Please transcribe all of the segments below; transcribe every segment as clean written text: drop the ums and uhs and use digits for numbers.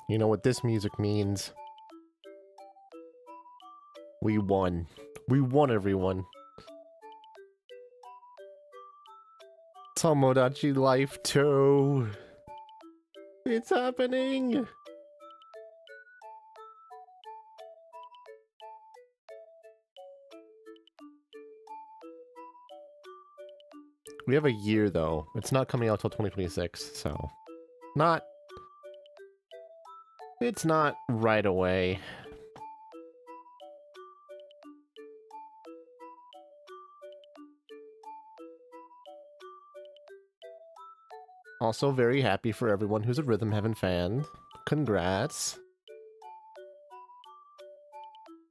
You know what this music means? We won. We won, everyone. Tomodachi Life 2. It's happening. We have a year, though. It's not coming out till 2026, so... It's not right away. Also very happy for everyone who's a Rhythm Heaven fan. Congrats.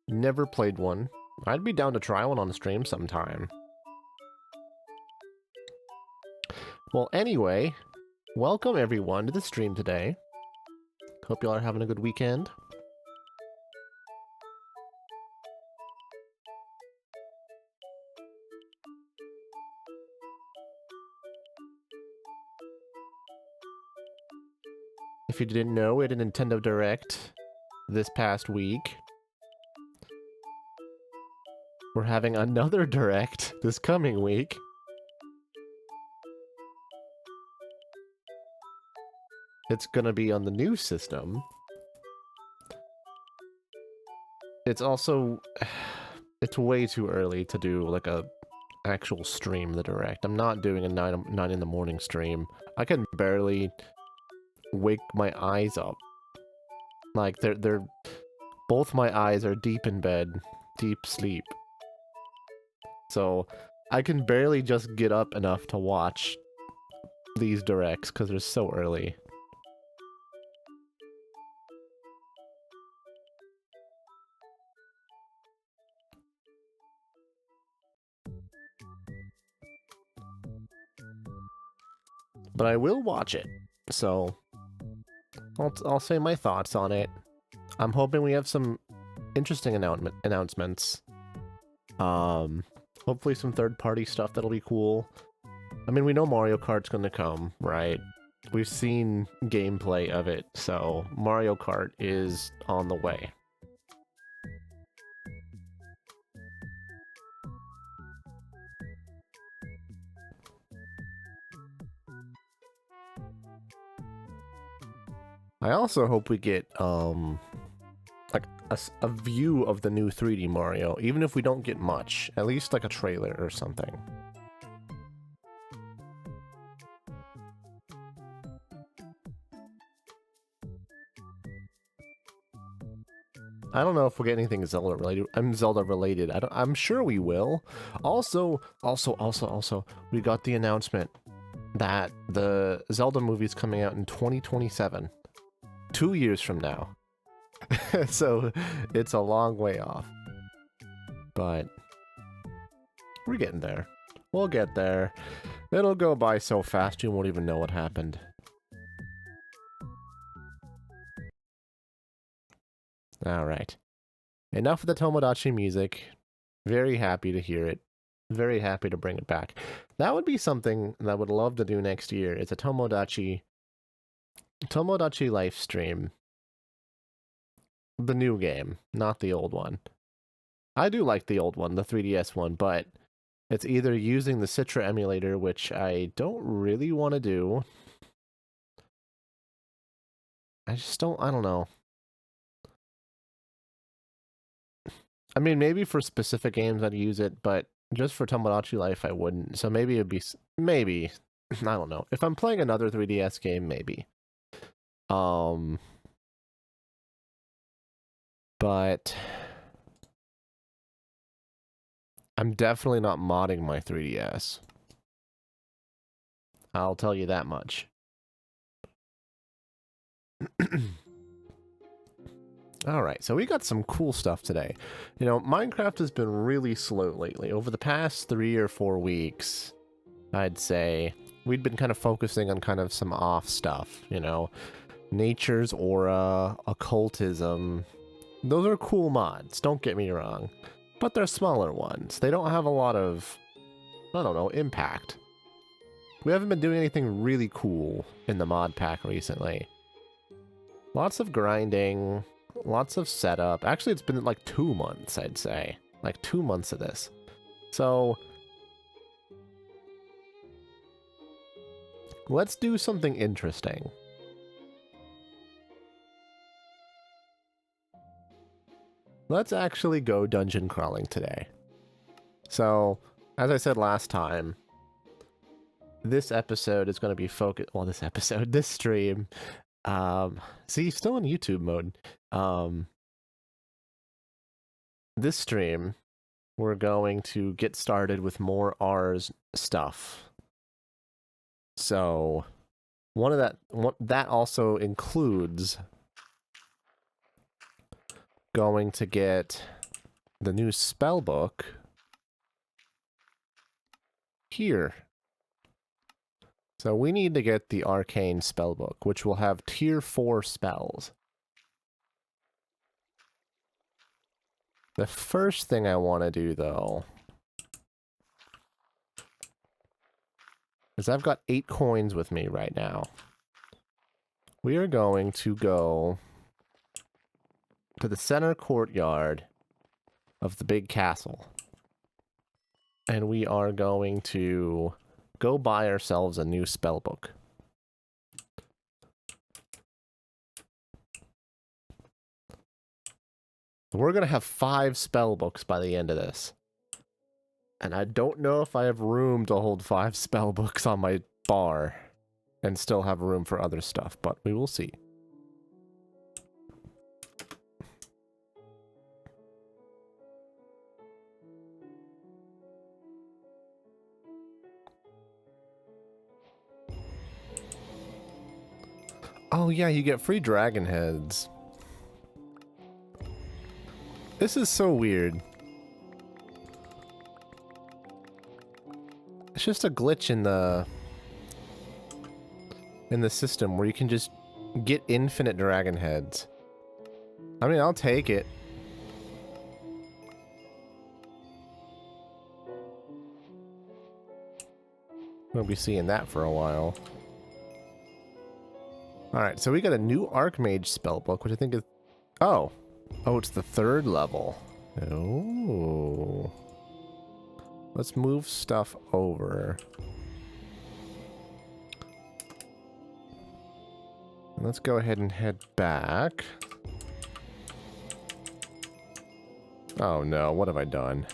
Never played one. I'd be down to try one on the stream sometime. Well, anyway, welcome everyone to the stream today. Hope y'all are having a good weekend. If you didn't know, we had a Nintendo Direct this past week. We're having another Direct this coming week. It's gonna be on the new system. It's also... It's way too early to do, like, a actual stream, the Direct. I'm not doing a 9 in the morning stream. I can barely wake my eyes up. Like, they're... Both my eyes are deep in bed. Deep sleep. So, I can barely just get up enough to watch these Directs, because they're so early. But I will watch it, so I'll say my thoughts on it. I'm hoping we have some interesting announcements. Hopefully some third-party stuff that'll be cool. I mean, we know Mario Kart's gonna come, right? We've seen gameplay of it, so Mario Kart is on the way. I also hope we get, like, a view of the new 3D Mario, even if we don't get much. At least, like, a trailer or something. I don't know if we'll get anything Zelda related. Zelda related. I'm sure we will. Also, we got the announcement that the Zelda movie is coming out in 2027. 2 years from now. So, it's a long way off. But, we're getting there. We'll get there. It'll go by so fast you won't even know what happened. Alright. Enough of the Tomodachi music. Very happy to hear it. Very happy to bring it back. That would be something that I would love to do next year. It's a Tomodachi live stream. The new game, not the old one. I do like the old one, the 3DS one, but it's either using the Citra emulator, which I don't really want to do. I don't know. I mean, maybe for specific games I'd use it, but just for Tomodachi Life I wouldn't. So maybe it'd be, maybe, I don't know. If I'm playing another 3DS game, maybe. But I'm definitely not modding my 3DS. I'll tell you that much. Alright, so we got some cool stuff today. You know, Minecraft has been really slow lately. Over the past 3 or 4 weeks, I'd say, we'd been kind of focusing on kind of some off stuff, you know. Nature's Aura, Occultism. Those are cool mods, don't get me wrong. But they're smaller ones. They don't have a lot of, I don't know, impact. We haven't been doing anything really cool in the mod pack recently. Lots of grinding, lots of setup. Actually, it's been like 2 months, I'd say. Like 2 months of this. So let's do something interesting. Let's actually go dungeon crawling today. So, as I said last time, this episode is going to be focused... Well, this stream... see, still in YouTube mode. This stream, we're going to get started with more R's stuff. So, that also includes going to get the new spell book here. So we need to get the arcane spell book, which will have tier 4 spells. The first thing I want to do, though, is I've got 8 coins with me right now. We are going to go to the center courtyard of the big castle. And we are going to go buy ourselves a new spell book. We're going to have 5 spell books by the end of this. And I don't know if I have room to hold 5 spell books on my bar and still have room for other stuff, but we will see. Oh yeah, you get free dragon heads. This is so weird. It's just a glitch in the system where you can just get infinite dragon heads. I mean, I'll take it. We'll be seeing that for a while. Alright, so we got a new Archmage spellbook, which I think is... Oh! Oh, it's the 3rd level. Oh. Let's move stuff over. And let's go ahead and head back. Oh no, what have I done?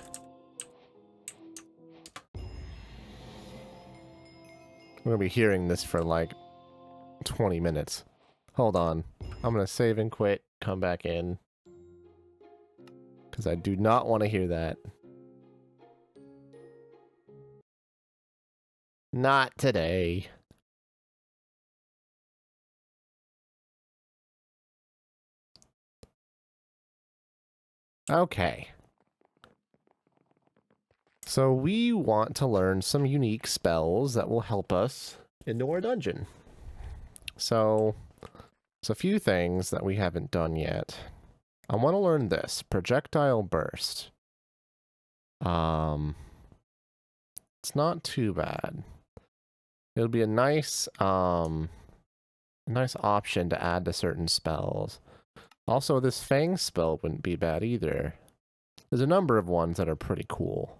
I'm gonna be hearing this for like 20 minutes. Hold on. I'm gonna save and quit, come back in. Because I do not want to hear that. Not today. Okay. So we want to learn some unique spells that will help us into our dungeon. So, there's a few things that we haven't done yet. I want to learn this, Projectile Burst. It's not too bad. It'll be a nice option to add to certain spells. Also, this Fang spell wouldn't be bad either. There's a number of ones that are pretty cool.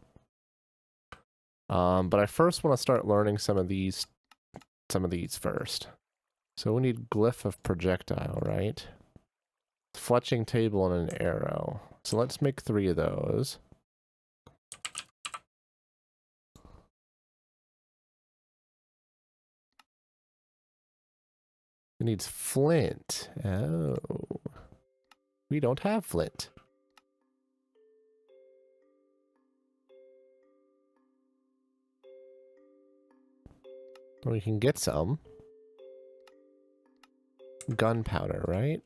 But I first want to start learning some of these first. So we need Glyph of Projectile, right? Fletching table and an arrow. So let's make 3 of those. It needs flint. Oh. We don't have flint. We can get some. Gunpowder, right?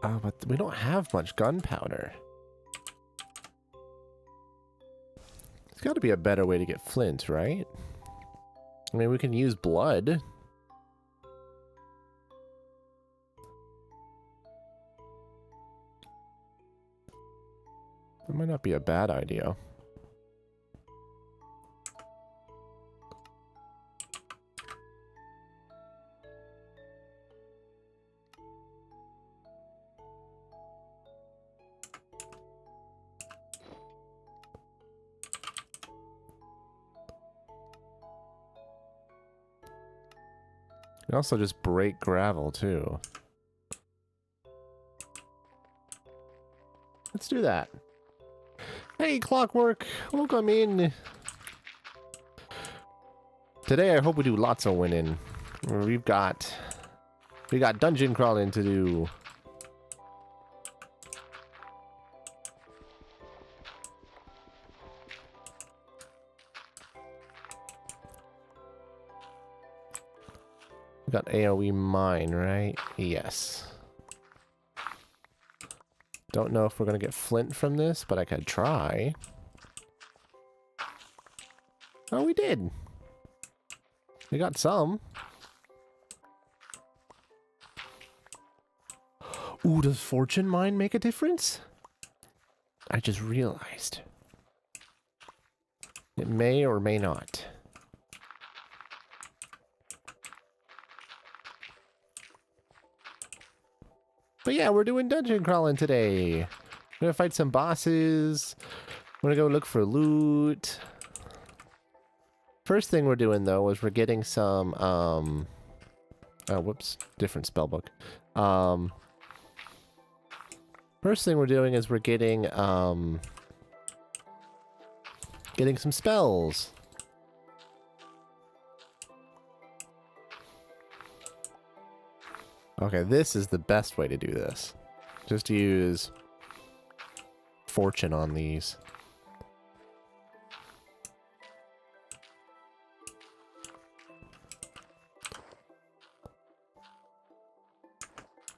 Oh, but we don't have much gunpowder. There's got to be a better way to get flint, right? I mean, we can use blood. That might not be a bad idea. We also just break gravel, too. Let's do that. Hey, Clockwork! Welcome in! Today, I hope we do lots of winning. We got dungeon crawling to do. We got AoE mine, right? Yes. Don't know if we're gonna get flint from this, but I could try. Oh, we did. We got some. Ooh, does fortune mine make a difference? I just realized. It may or may not. But yeah, we're doing dungeon crawling today. We're gonna fight some bosses. We're gonna go look for loot. First thing we're doing though is we're getting some oh whoops, different spellbook. First thing we're doing is we're getting some spells. Okay, this is the best way to do this. Just use fortune on these.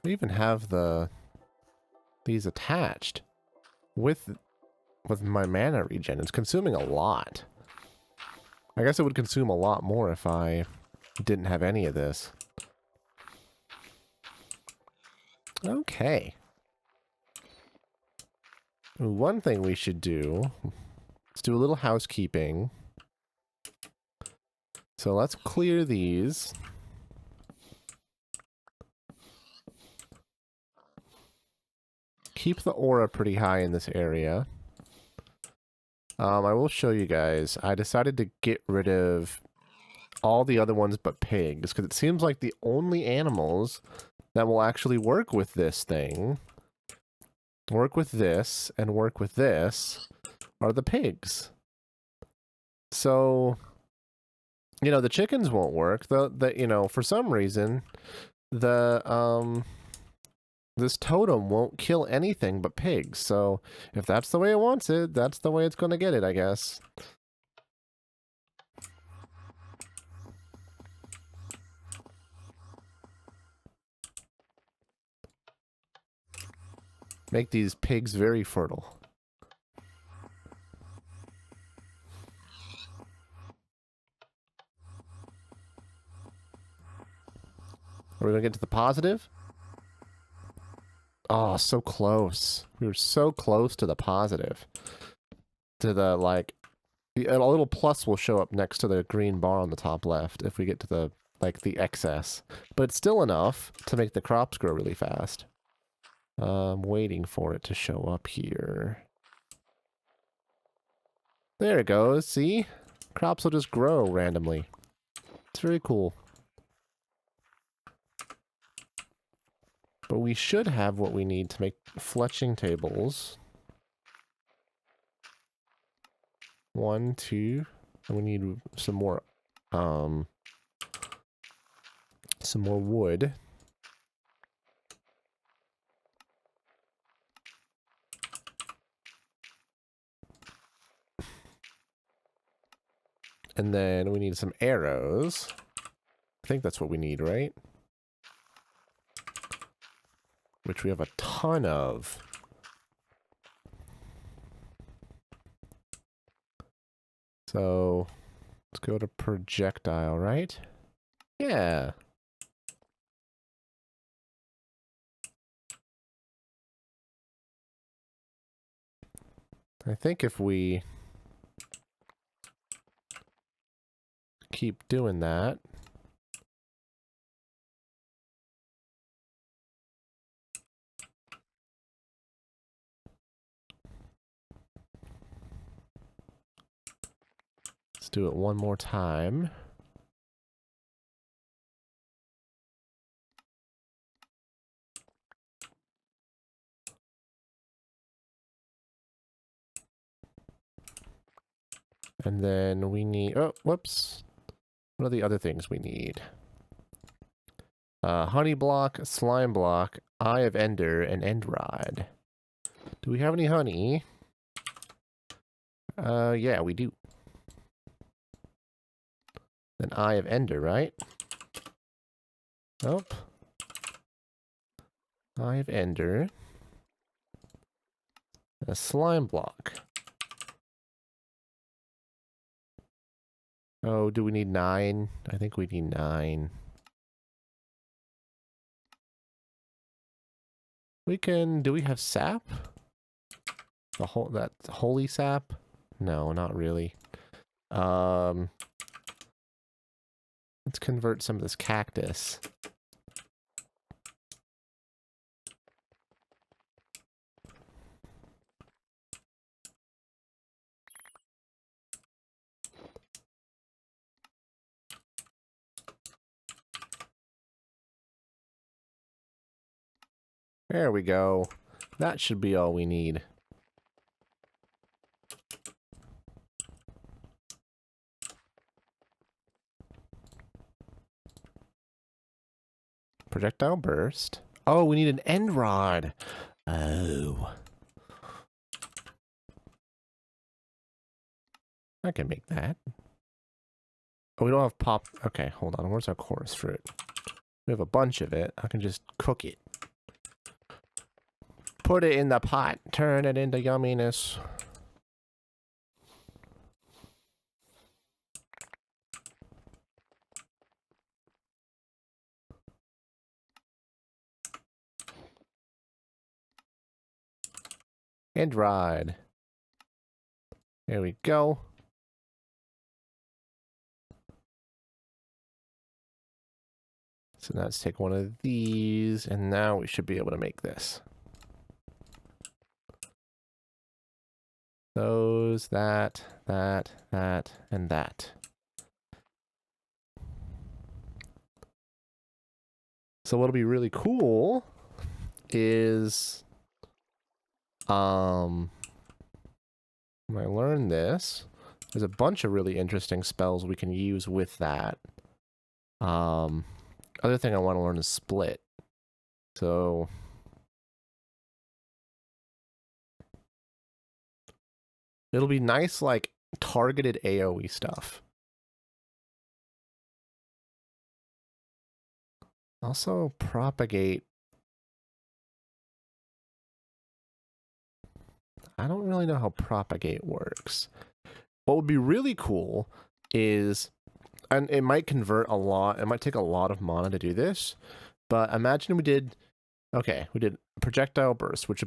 We even have these attached with my mana regen. It's consuming a lot. I guess it would consume a lot more if I didn't have any of this. Okay. One thing we should do is do a little housekeeping. So let's clear these. Keep the aura pretty high in this area. I will show you guys. I decided to get rid of all the other ones but pigs, because it seems like the only animals that will actually work with this thing, work with this, and work with this, are the pigs. So, you know, the chickens won't work. You know, for some reason, this totem won't kill anything but pigs. So, if that's the way it wants it, that's the way it's going to get it, I guess. Make these pigs very fertile. Are we going to get to the positive? Oh, so close. We were so close to the positive. To the, like, a little plus will show up next to the green bar on the top left if we get to the, like, the excess. But it's still enough to make the crops grow really fast. I'm waiting for it to show up here. There it goes, see? Crops will just grow randomly. It's very cool. But we should have what we need to make fletching tables. 1, 2, and we need some more wood. And then we need some arrows. I think that's what we need, right? Which we have a ton of. So, let's go to projectile, right? Yeah. I think if we keep doing that, let's do it one more time. And then we need... Oh, whoops. What are the other things we need? Honey block, slime block, Eye of Ender, and End Rod. Do we have any honey? Yeah, we do. Then Eye of Ender, right? Nope. Eye of Ender. A slime block. Oh, do we need 9? I think we need 9. We can... Do we have sap? That holy sap? No, not really. Let's convert some of this cactus. There we go. That should be all we need. Projectile burst. Oh, we need an end rod. Oh. I can make that. Oh, we don't have pop. Okay, hold on. Where's our chorus fruit? We have a bunch of it. I can just cook it. Put it in the pot. Turn it into yumminess. And ride. There we go. So now let's take one of these, and now we should be able to make this. Those, that, and that. So what'll be really cool is, when I learn this, there's a bunch of really interesting spells we can use with that. Other thing I want to learn is split. So it'll be nice, like, targeted AoE stuff. Also, propagate. I don't really know how propagate works. What would be really cool is, and it might convert a lot, it might take a lot of mana to do this, but imagine we did, okay, we did projectile burst, which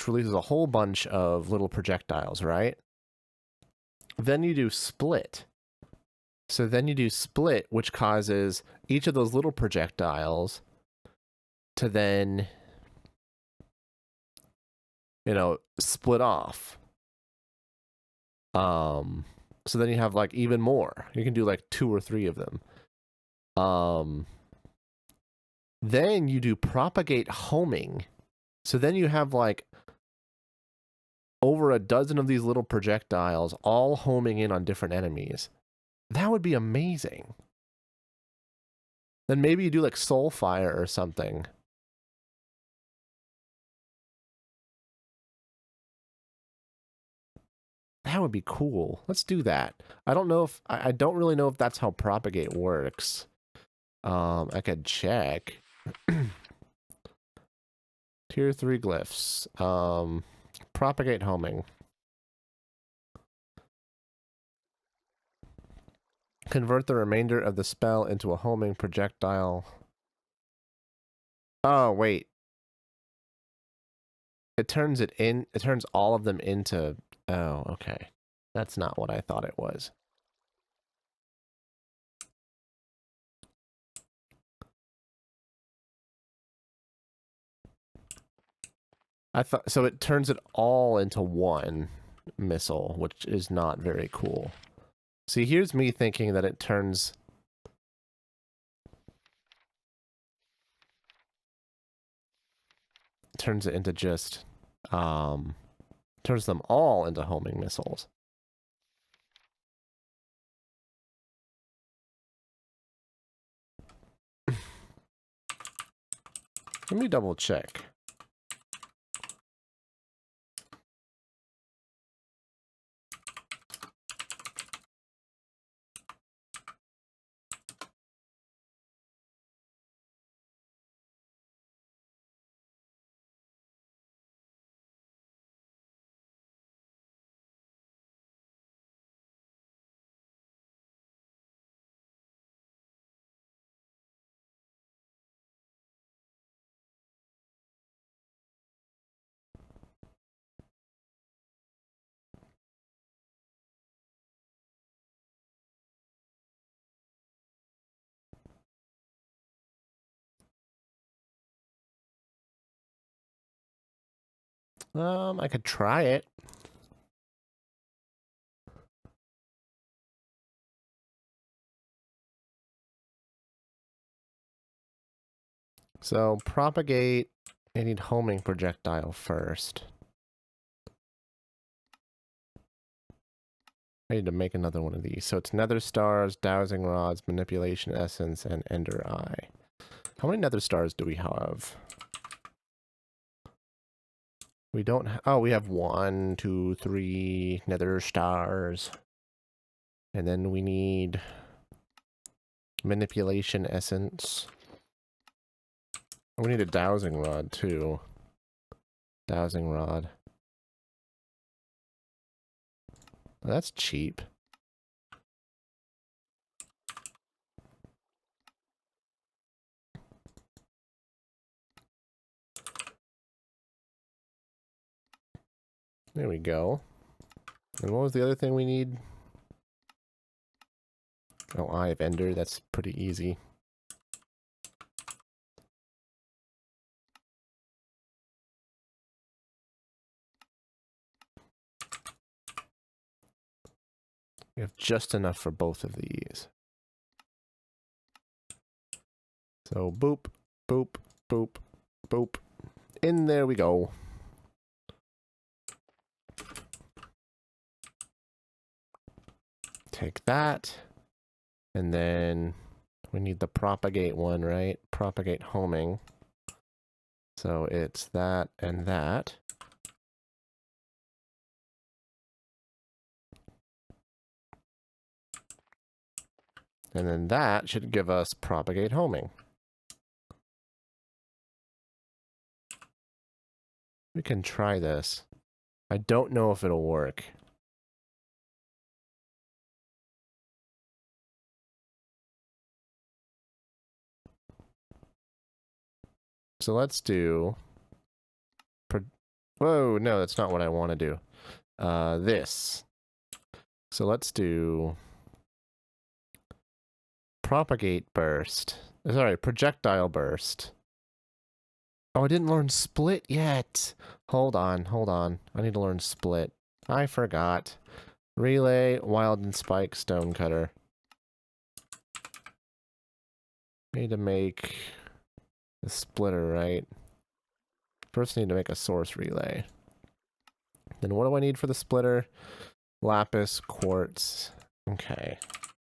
releases a whole bunch of little projectiles, right? Then you do split. So then you do split, which causes each of those little projectiles to then, you know, split off. So then you have like even more. You can do like 2 or 3 of them. Then you do propagate homing. So then you have like over a dozen of these little projectiles all homing in on different enemies. That would be amazing. Then maybe you do like soul fire or something. That would be cool. Let's do that. I don't know if I don't really know if that's how propagate works. I could check. Tier 3 glyphs. Propagate homing. Convert the remainder of the spell into a homing projectile. Oh, wait. It turns all of them into... Oh, okay. That's not what I thought it was. So it turns it all into one missile, which is not very cool. See, here's me thinking that it turns it into just turns them all into homing missiles. Let me double check. I could try it. So propagate. I need homing projectile first. I need to make another one of these. So it's nether stars, dowsing rods, manipulation essence, and ender eye. How many nether stars do we have? We don't. Oh, we have 1, 2, 3 nether stars, and then we need manipulation essence. We need a dowsing rod too. Dowsing rod. That's cheap. There we go. And what was the other thing we need? Oh, Eye of Ender. That's pretty easy. We have just enough for both of these. So boop, boop, boop, boop. In there we go. Take that. And then we need the propagate one, right? Propagate homing. So it's that and that. And then that should give us propagate homing. We can try this. I don't know if it'll work. So let's do... Whoa, no, that's not what I want to do. This. So let's do... Propagate burst. Sorry, projectile burst. Oh, I didn't learn split yet. Hold on, hold on. I need to learn split. I forgot. Relay, wild and spike, stone cutter. Need to make a splitter, right? First need to make a source relay. Then what do I need for the splitter? Lapis, quartz. Okay.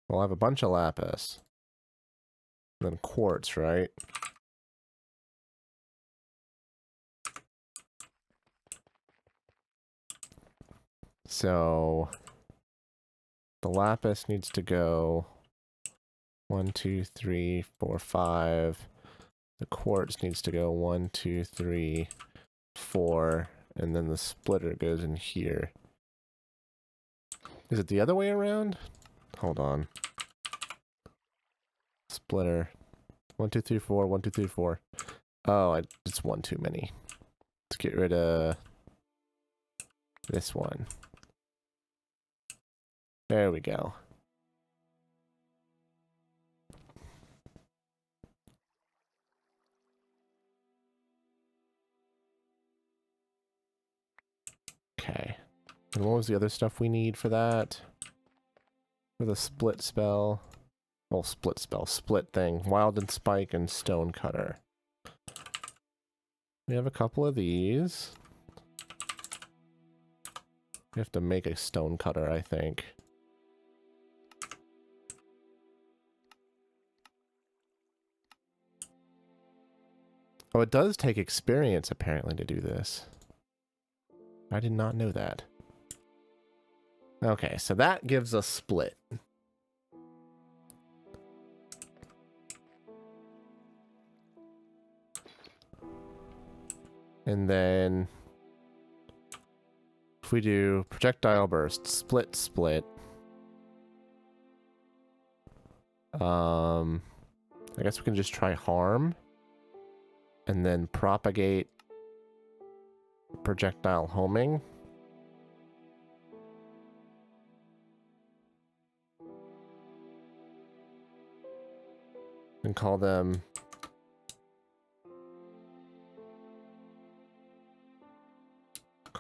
Well, I have a bunch of lapis. Then quartz, right? So the lapis needs to go 1, 2, 3, 4, 5. The quartz needs to go 1, 2, 3, 4, and then the splitter goes in here. Is it the other way around? Hold on. Splitter. 1, 2, 3, 4, 1, 2, 3, 4. Oh, it's one too many. Let's get rid of this one. There we go. Okay. And what was the other stuff we need for that? For the split spell? Well, split spell. Split thing. Wild and spike and stone cutter. We have a couple of these. We have to make a stone cutter, I think. Oh, it does take experience, apparently, to do this. I did not know that. Okay, so that gives us split. And then if we do projectile burst, split, split. I guess we can just try harm. And then propagate projectile homing. And call them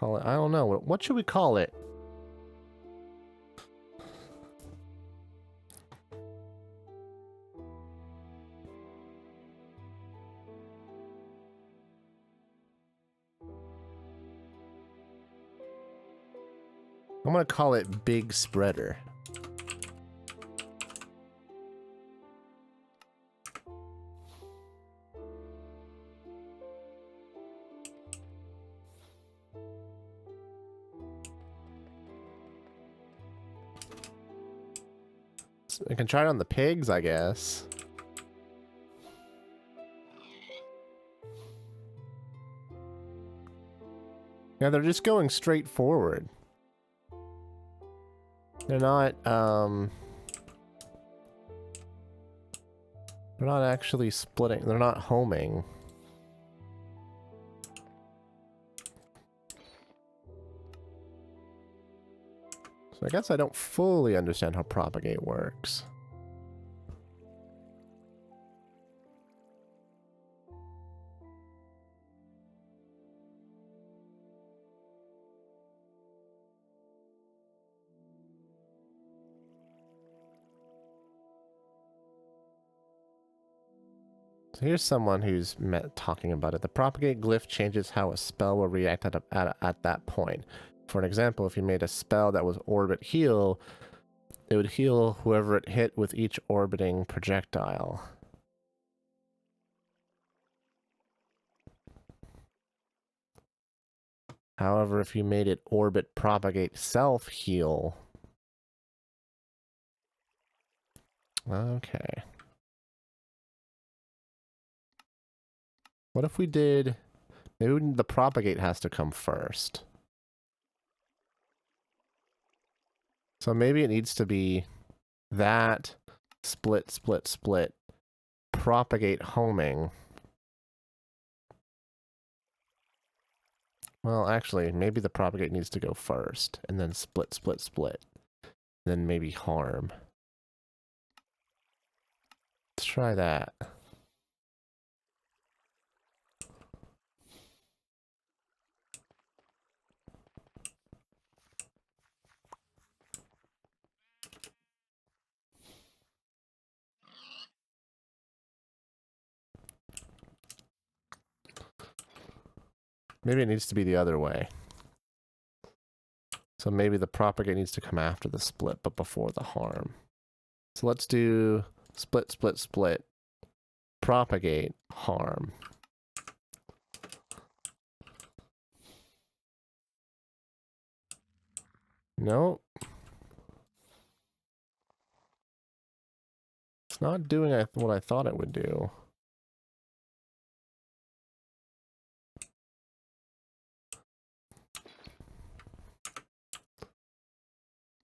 I don't know, what should we call it? I'm gonna call it Big Spreader. I can try it on the pigs, I guess. Yeah, they're just going straight forward. They're not actually splitting. They're not homing. So I guess I don't fully understand how propagate works. So here's someone who's talking about it. The propagate glyph changes how a spell will react at that point. For an example, if you made a spell that was orbit heal, it would heal whoever it hit with each orbiting projectile. However, if you made it orbit propagate self heal. Okay. What if we did... Maybe the propagate has to come first. So maybe it needs to be that, split, split, split, propagate homing. Well, actually, maybe the propagate needs to go first, and then split, split, split. Then maybe harm. Let's try that. Maybe it needs to be the other way. So maybe the propagate needs to come after the split, but before the harm. So let's do split, split, split, propagate, harm. Nope. It's not doing what I thought it would do.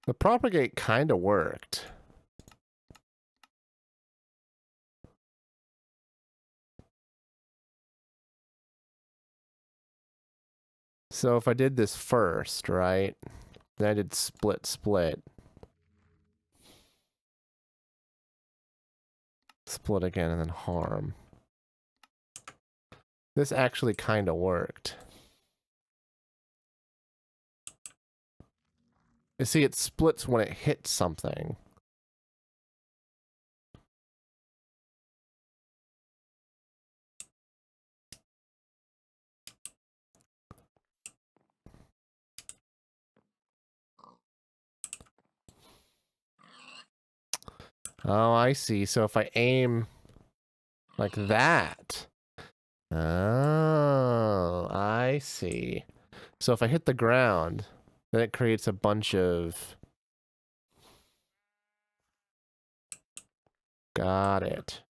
The propagate kind of worked. So if I did this first, right? Then I did split, split. Split again, and then harm. This actually kind of worked. You see, it splits when it hits something. Oh, I see. So if I aim like that, Oh, I see. So if I hit the ground, then it creates a bunch of... Got it.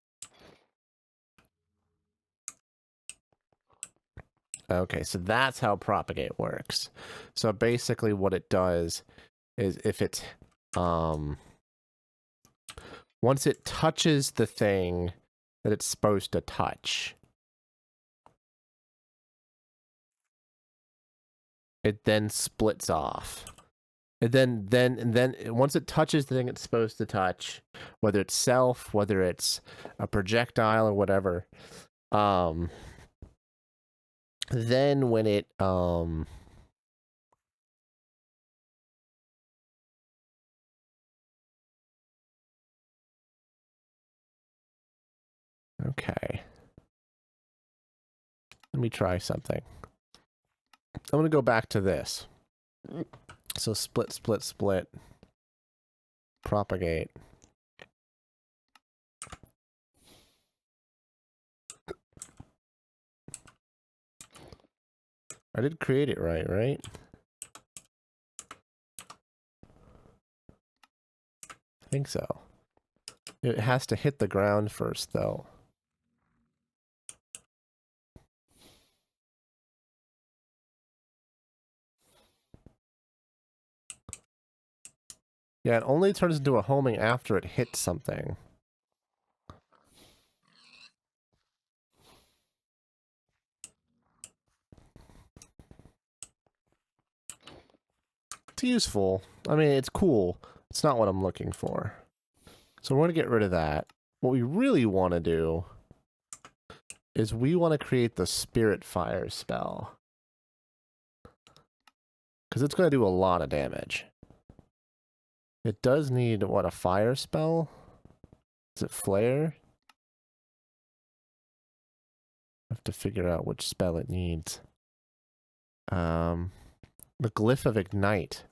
Okay, so that's how propagate works. So basically what it does is if it's... once it touches the thing that it's supposed to touch, it then splits off. And then once it touches the thing it's supposed to touch, whether it's self, whether it's a projectile or whatever, then when it okay. Let me try something. I'm gonna go back to this. So split, split, split. Propagate. I did create it right? I think so. It has to hit the ground first, though. Yeah, it only turns into a homing after it hits something. It's useful. I mean, it's cool. It's not what I'm looking for. So we're going to get rid of that. What we really want to do is we want to create the Spirit Fire spell. Because it's going to do a lot of damage. It does need, what, a fire spell? Is it Flare? I have to figure out which spell it needs. The Glyph of Ignite.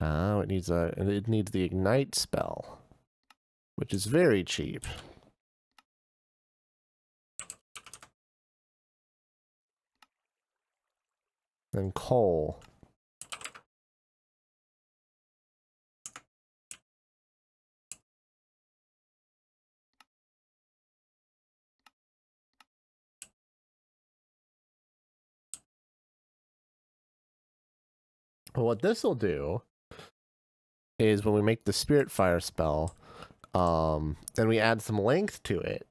Oh, it needs the Ignite spell, which is very cheap. Then coal. What this will do is when we make the Spirit Fire spell, and we add some length to it,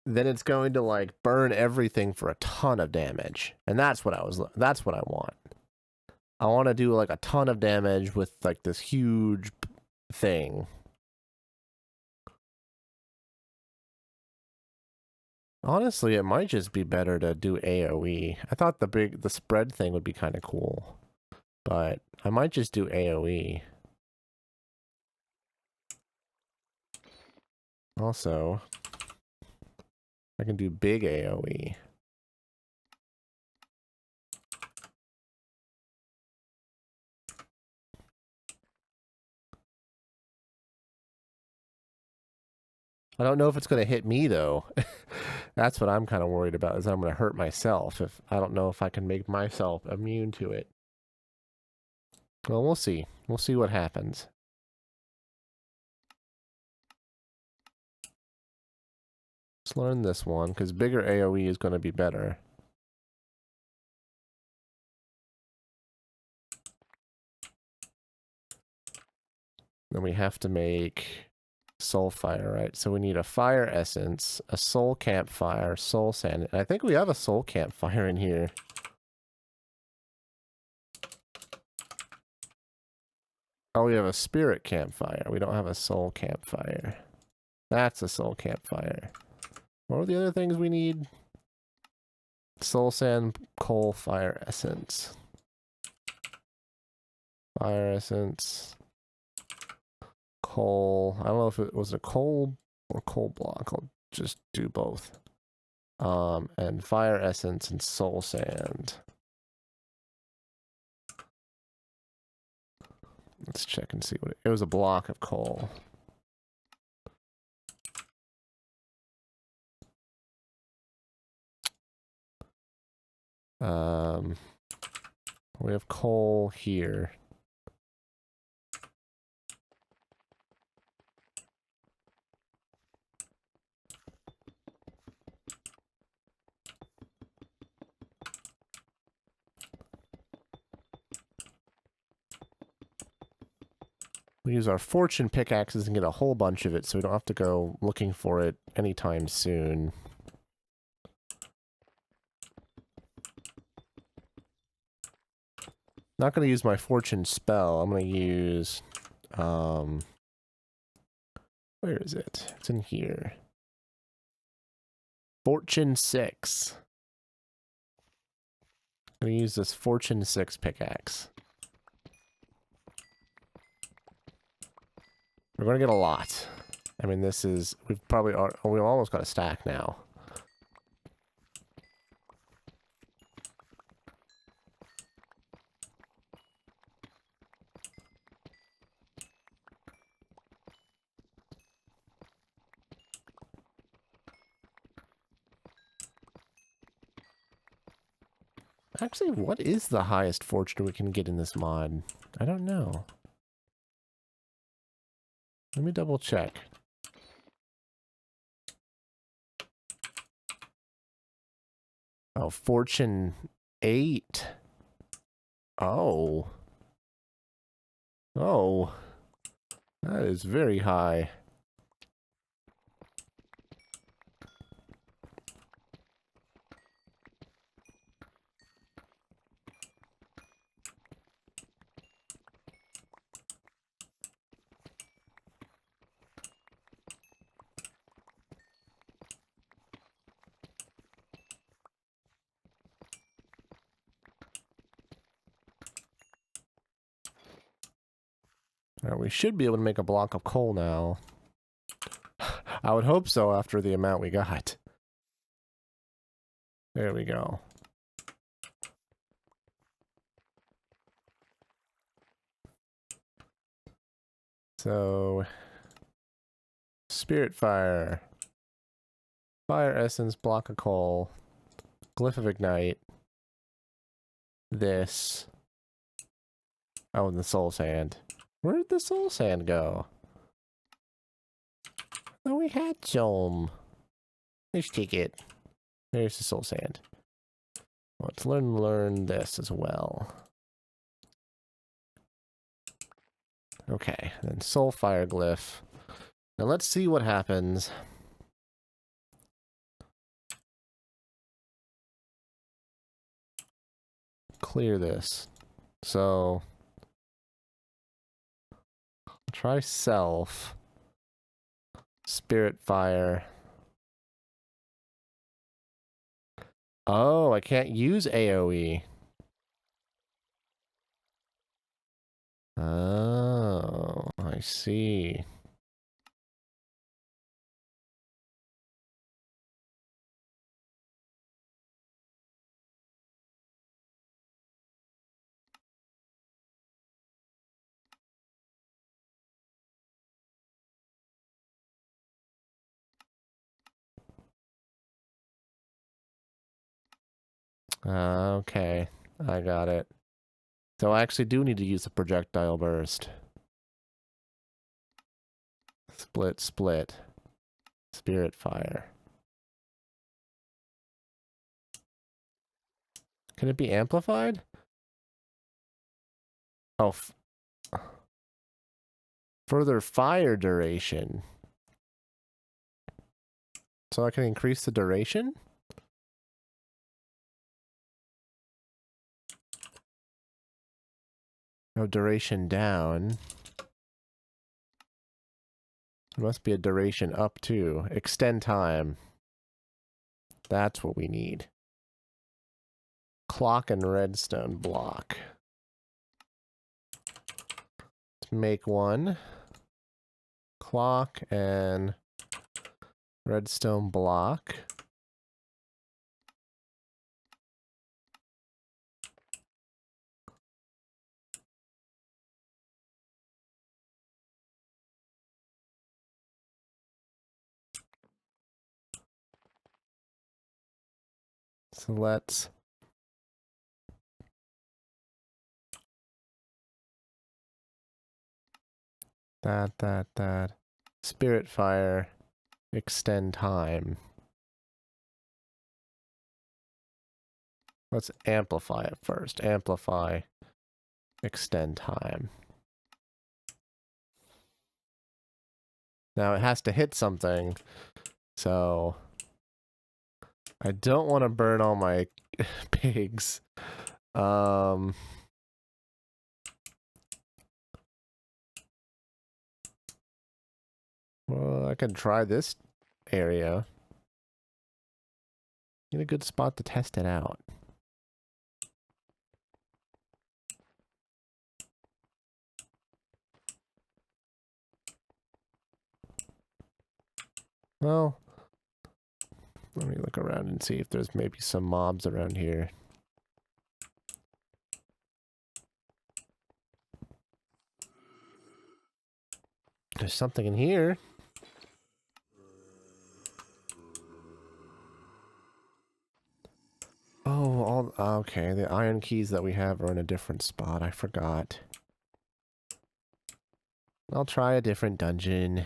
then it's going to like burn everything for a ton of damage, and that's what I want. I want to do like a ton of damage with like this huge thing. Honestly, it might just be better to do AoE. I thought the spread thing would be kind of cool, but I might just do AoE. Also, I can do big AoE. I don't know if it's going to hit me, though. That's what I'm kind of worried about, is I'm going to hurt myself. If I don't know if I can make myself immune to it. Well, we'll see. We'll see what happens. Let's learn this one, because bigger AoE is going to be better. Then we have to make soul fire, right? So we need a fire essence, a soul campfire, soul sand. And I think we have a soul campfire in here. Oh, we have a spirit campfire. We don't have a soul campfire. That's a soul campfire. What are the other things we need? Soul sand, coal, fire essence. Fire essence. Coal. I don't know if it was a coal or coal block. I'll just do both. And fire essence and soul sand. Let's check and see what it was. A block of coal. We have coal here. We use our fortune pickaxes and get a whole bunch of it, so we don't have to go looking for it anytime soon. Not going to use my fortune spell. I'm going to use, where is it? It's in here. Fortune 6. I'm going to use this Fortune 6 pickaxe. We're going to get a lot. I mean, this is, we've almost got a stack now. Actually, what is the highest fortune we can get in this mod? I don't know. Let me double check. Oh, fortune 8. Oh. Oh. That is very high. Alright, we should be able to make a block of coal now. I would hope so after the amount we got. There we go. So, Spirit Fire. Fire Essence, block of coal. Glyph of Ignite. This. Oh, and the Soul Sand. Where did the Soul Sand go? Oh, we had some. Let's take it. There's the Soul Sand. Let's learn this as well. Okay, then Soul Fire Glyph. Now let's see what happens. Clear this. So, try Self. Spirit Fire. Oh, I can't use AoE. Oh, I see. Okay, I got it. So I actually do need to use the projectile burst. Split, split. Spirit Fire. Can it be amplified? Oh, further fire duration. So I can increase the duration? Oh, duration down. There must be a duration up too. Extend time. That's what we need. Clock and redstone block. Let's make one. Clock and redstone block. So let's That. Spirit fire. Extend time. Let's amplify it first. Amplify. Extend time. Now it has to hit something. So I don't want to burn all my pigs. Well, I can try this area. Get a good spot to test it out. Well, let me look around and see if there's maybe some mobs around here. There's something in here. Oh, okay. The iron keys that we have are in a different spot. I forgot. I'll try a different dungeon.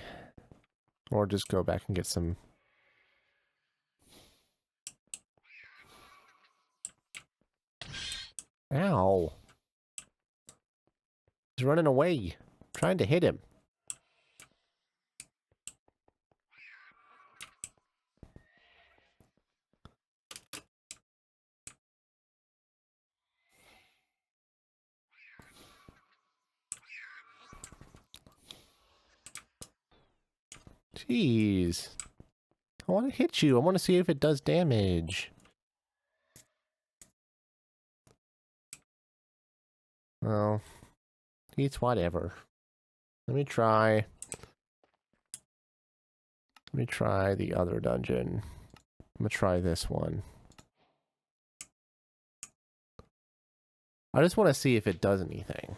Or just go back and get some. Ow. He's running away. I'm trying to hit him. Jeez. I want to hit you. I want to see if it does damage. Well, it's whatever. Let me try. Let me try the other dungeon. I'm gonna try this one. I just want to see if it does anything.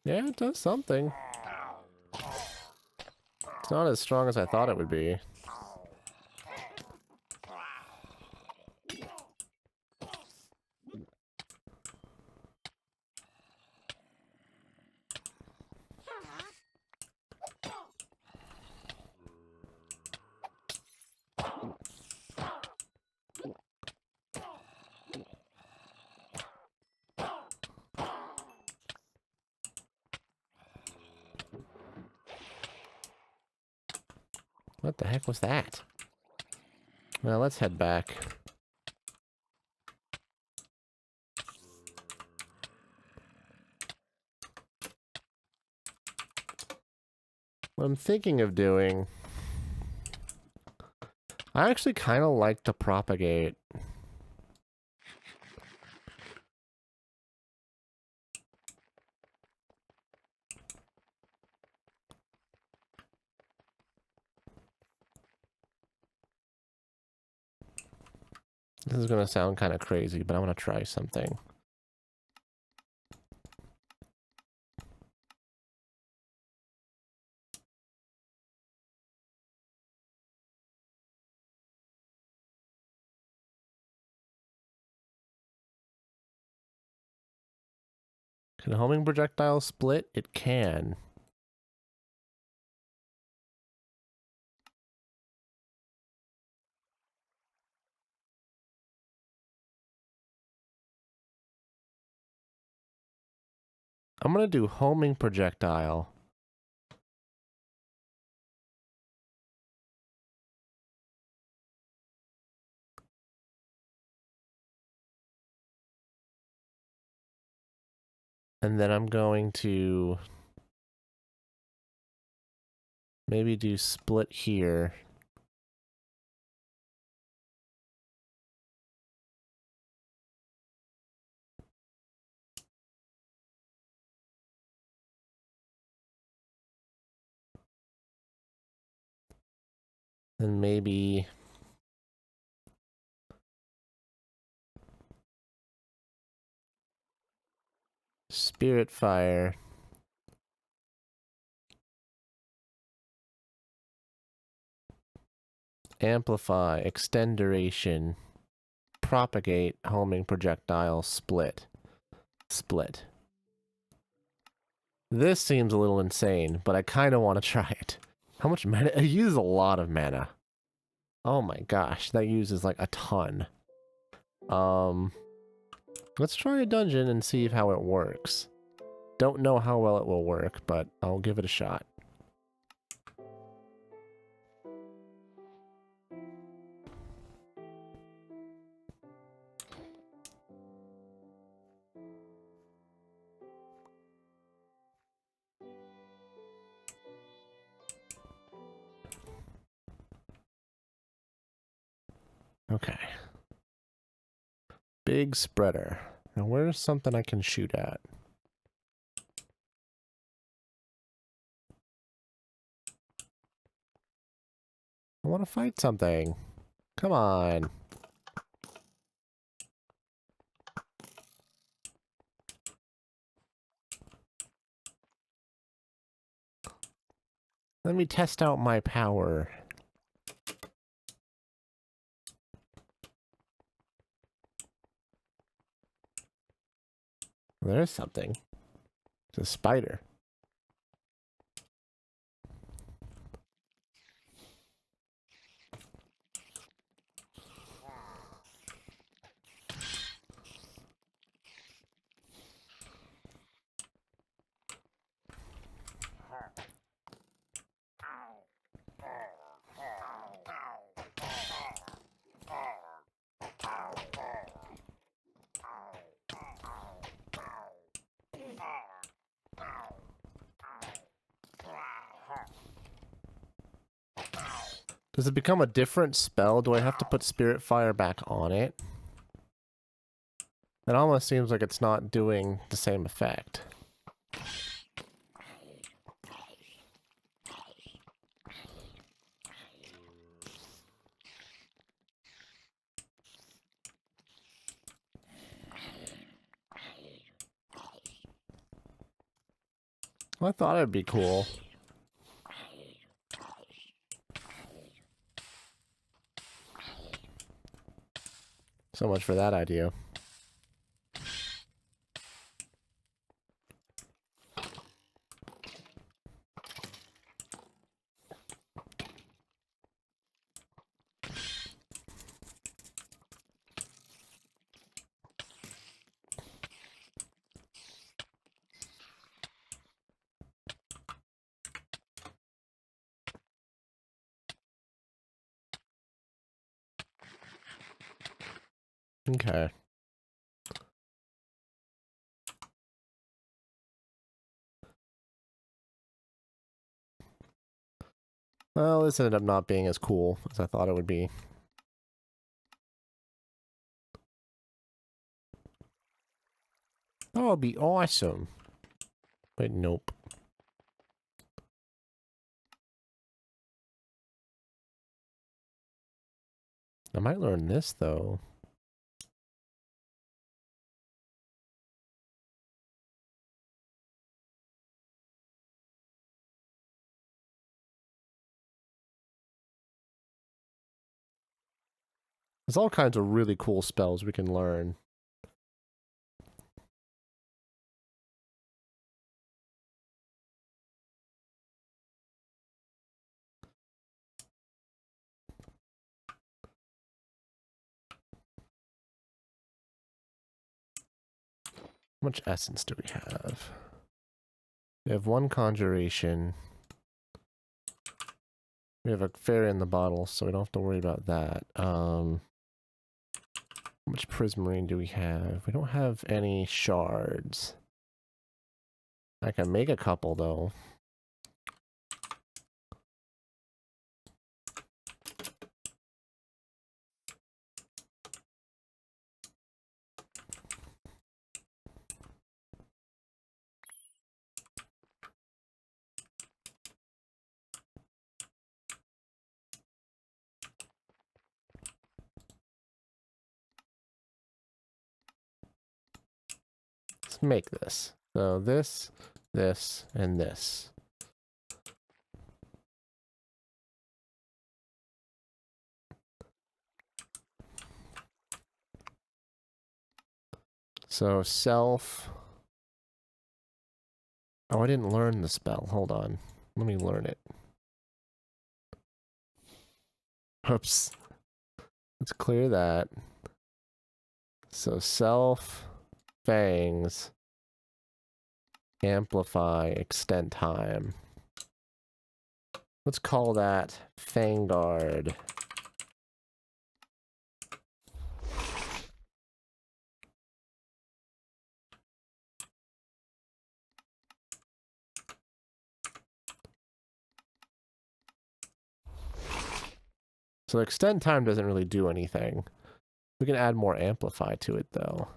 Yeah, it does something. It's not as strong as I thought it would be. What the heck was that? Well, let's head back. What I'm thinking of doing... I actually kind of like to propagate. This is going to sound kind of crazy, but I want to try something. Can a homing projectile split? It can. I'm going to do homing projectile. And then I'm going to maybe do split here. And maybe... Spirit Fire. Amplify, extend duration, propagate, homing projectile, split. Split. This seems a little insane, but I kind of want to try it. How much mana? It uses a lot of mana. Oh my gosh, that uses like a ton. Let's try a dungeon and see how it works. Don't know how well it will work, but I'll give it a shot. Okay. Big spreader. Now where's something I can shoot at? I want to fight something. Come on. Let me test out my power. There's something. It's a spider. Does it become a different spell? Do I have to put Spirit Fire back on it? It almost seems like it's not doing the same effect. Well, I thought it'd be cool. So much for that idea. Okay. Well, this ended up not being as cool as I thought it would be. Oh, it'd be awesome. Wait, nope. I might learn this, though. There's all kinds of really cool spells we can learn. How much essence do we have? We have one conjuration. We have a fairy in the bottle, so we don't have to worry about that. How much prismarine do we have? We don't have any shards. I can make a couple, though. Let's make this. So this, this, and this. So self. Oh, I didn't learn the spell. Hold on. Let me learn it. Oops. Let's clear that. So self, fangs, amplify, extend time. Let's call that Fangard. So extend time doesn't really do anything. We can add more amplify to it though.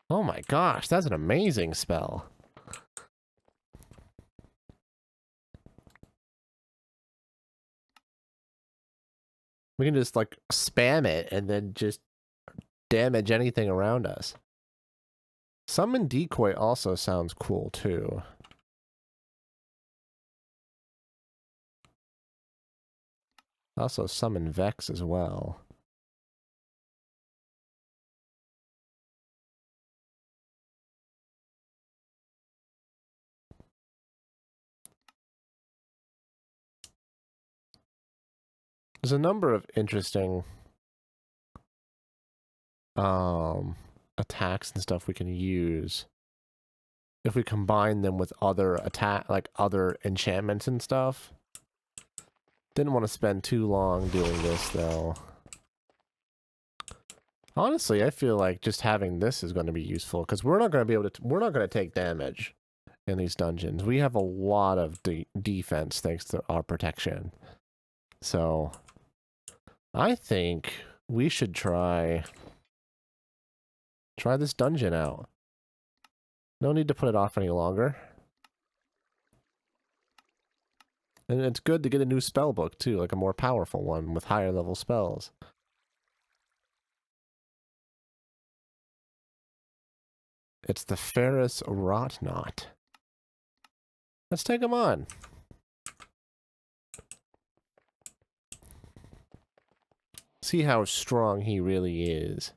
Oh my gosh, that's an amazing spell. We can just like spam it and then just damage anything around us. Summon Decoy also sounds cool too. Also summon Vex as well. There's a number of interesting attacks and stuff we can use if we combine them with other other enchantments and stuff. Didn't want to spend too long doing this though. Honestly, I feel like just having this is going to be useful because we're not going to be able to. We're not going to take damage in these dungeons. We have a lot of defense thanks to our protection. So, I think we should try this dungeon out. No need to put it off any longer. And it's good to get a new spell book too, like a more powerful one with higher level spells. It's the Ferris Rotnot. Let's take him on. See how strong he really is.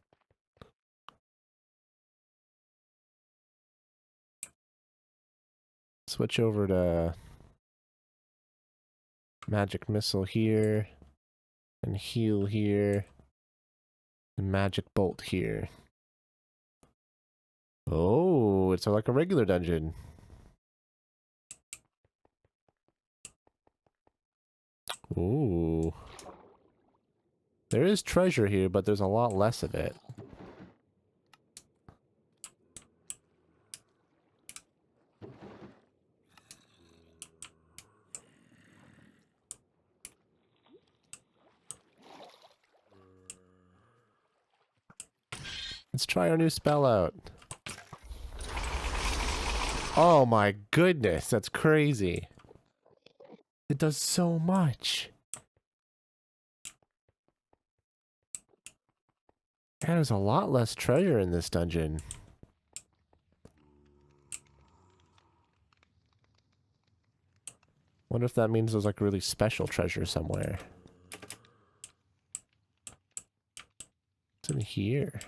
Switch over to Magic Missile here, and Heal here, and Magic Bolt here. Oh, it's like a regular dungeon. Ooh. There is treasure here, but there's a lot less of it. Let's try our new spell out. Oh my goodness, that's crazy. It does so much. And there's a lot less treasure in this dungeon. Wonder if that means there's like really special treasure somewhere. What's in here?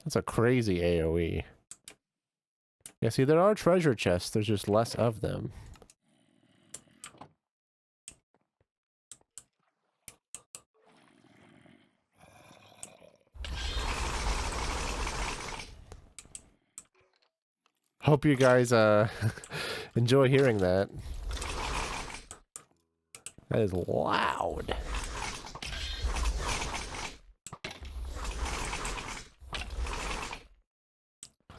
That's a crazy AoE. Yeah, see, there are treasure chests, there's just less of them. Hope you guys enjoy hearing that. That is loud.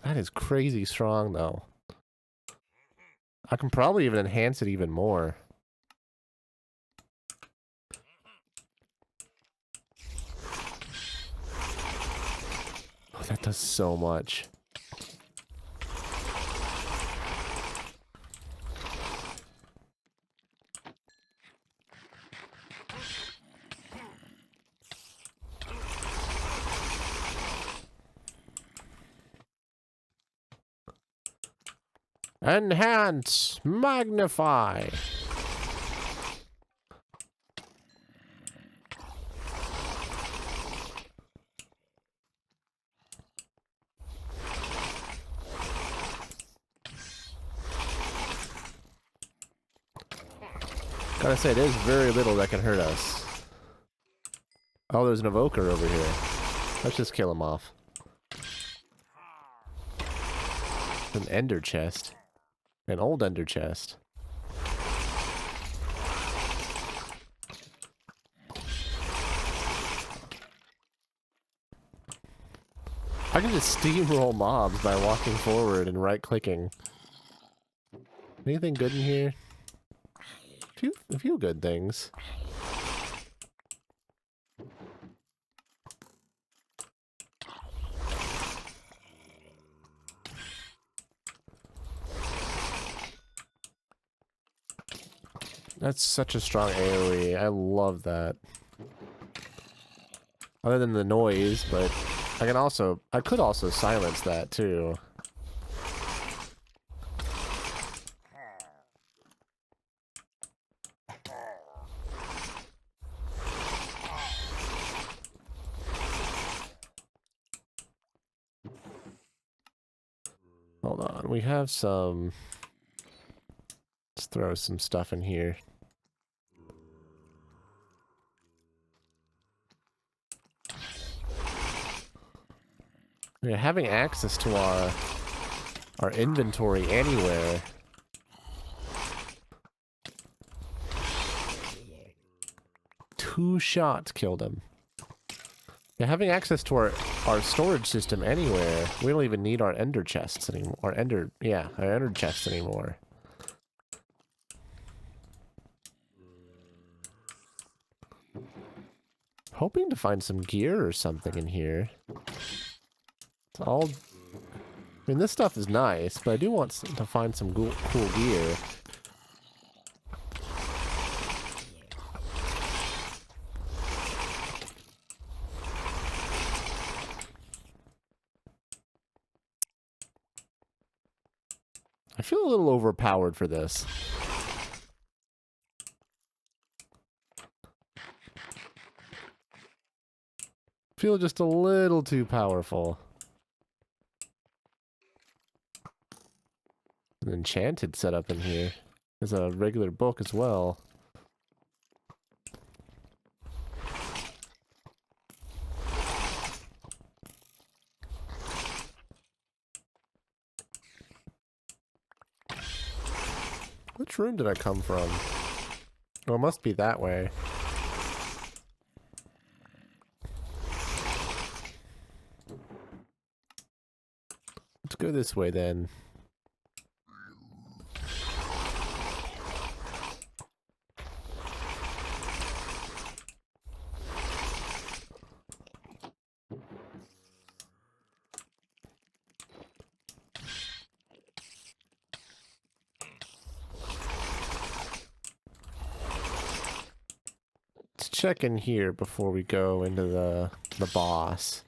That is crazy strong, though. I can probably even enhance it even more. Oh, that does so much. Enhance! Magnify! Gotta say, there's very little that can hurt us. Oh, there's an evoker over here. Let's just kill him off. An ender chest. An old ender chest. I can just steamroll mobs by walking forward and right-clicking. Anything good in here? A few good things. That's such a strong AoE. I love that. Other than the noise, but I could also silence that too. Hold on, we have some... Let's throw some stuff in here. Yeah, having access to our inventory anywhere. Two shots killed him. Yeah, having access to our storage system anywhere. We don't even need our ender chests anymore. Our ender chests anymore. Hoping to find some gear or something in here. It's all... I mean, this stuff is nice, but I do want to find some cool gear. I feel a little overpowered for this. Feel just a little too powerful. An enchanted setup in here. There's a regular book as well. Which room did I come from? Oh, it must be that way. Let's go this way then. Let's check in here before we go into the boss.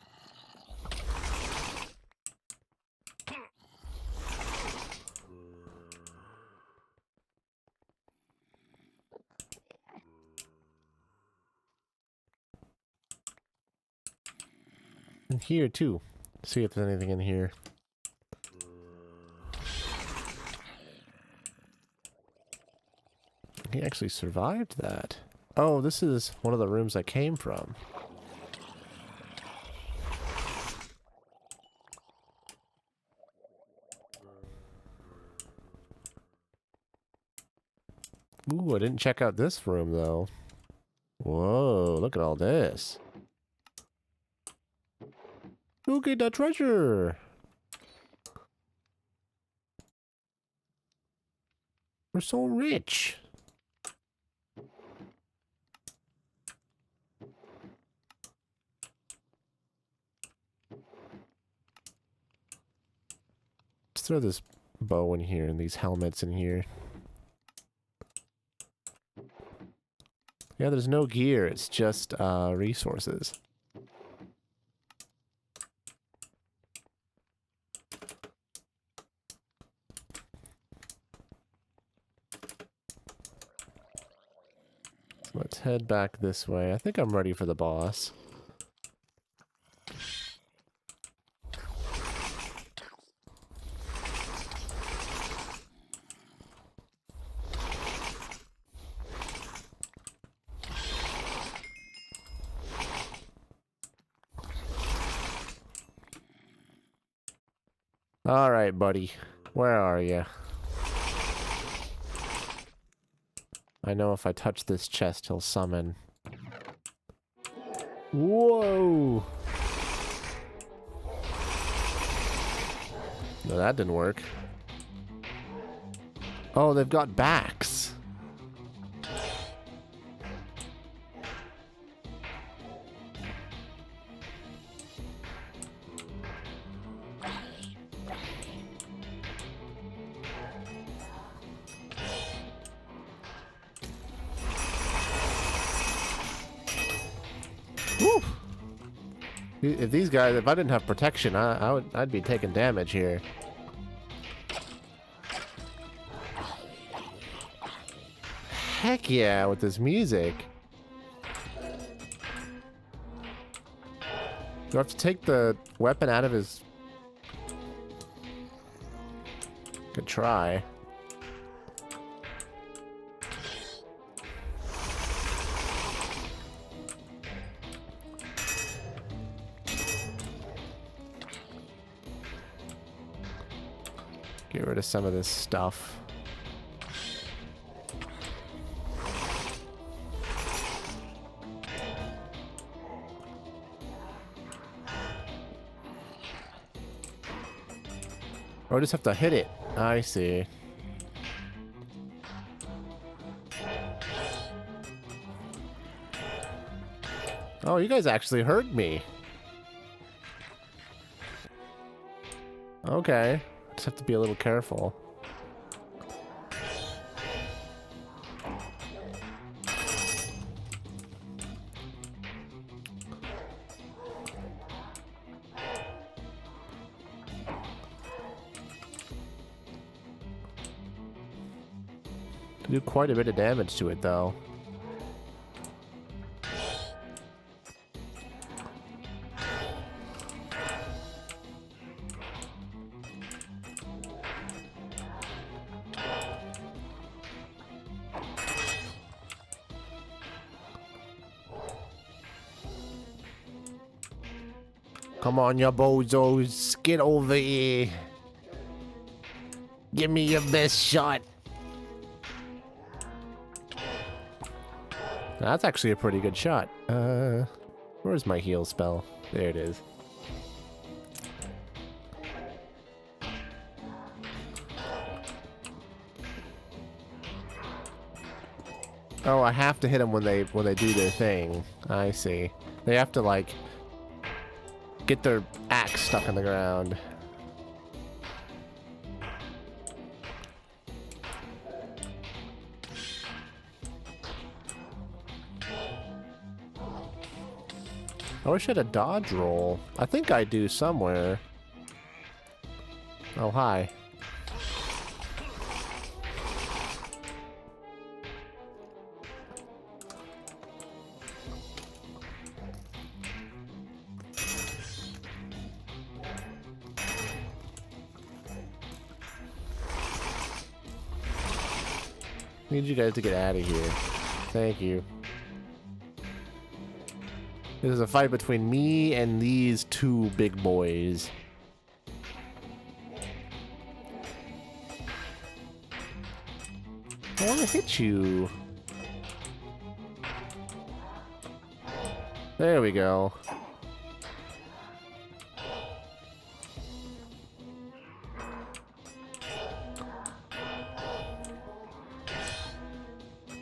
And here too. See if there's anything in here. He actually survived that. Oh, this is one of the rooms I came from. Ooh, I didn't check out this room though. Whoa, look at all this. Look at the treasure! We're so rich! Let's throw this bow in here and these helmets in here. Yeah, there's no gear. It's just resources. So let's head back this way. I think I'm ready for the boss. Alright, buddy. Where are you? I know if I touch this chest, he'll summon. Whoa! No, that didn't work. Oh, they've got backs. Woo! If these guys, if I didn't have protection, I'd be taking damage here. Heck yeah, with this music. Do I have to take the weapon out of his... Good try. Get rid of some of this stuff. Or I just have to hit it. I see. Oh, you guys actually heard me. Okay. Just have to be a little careful. Do quite a bit of damage to it, though. Come on, you bozos. Get over here. Give me your best shot. That's actually a pretty good shot. Where's my heal spell? There it is. Oh, I have to hit them when they do their thing. I see. They have to like get their axe stuck in the ground. I wish I had a dodge roll. I think I do somewhere. Oh, hi. Need you guys to get out of here. Thank you. This is a fight between me and these two big boys. I want to hit you. There we go.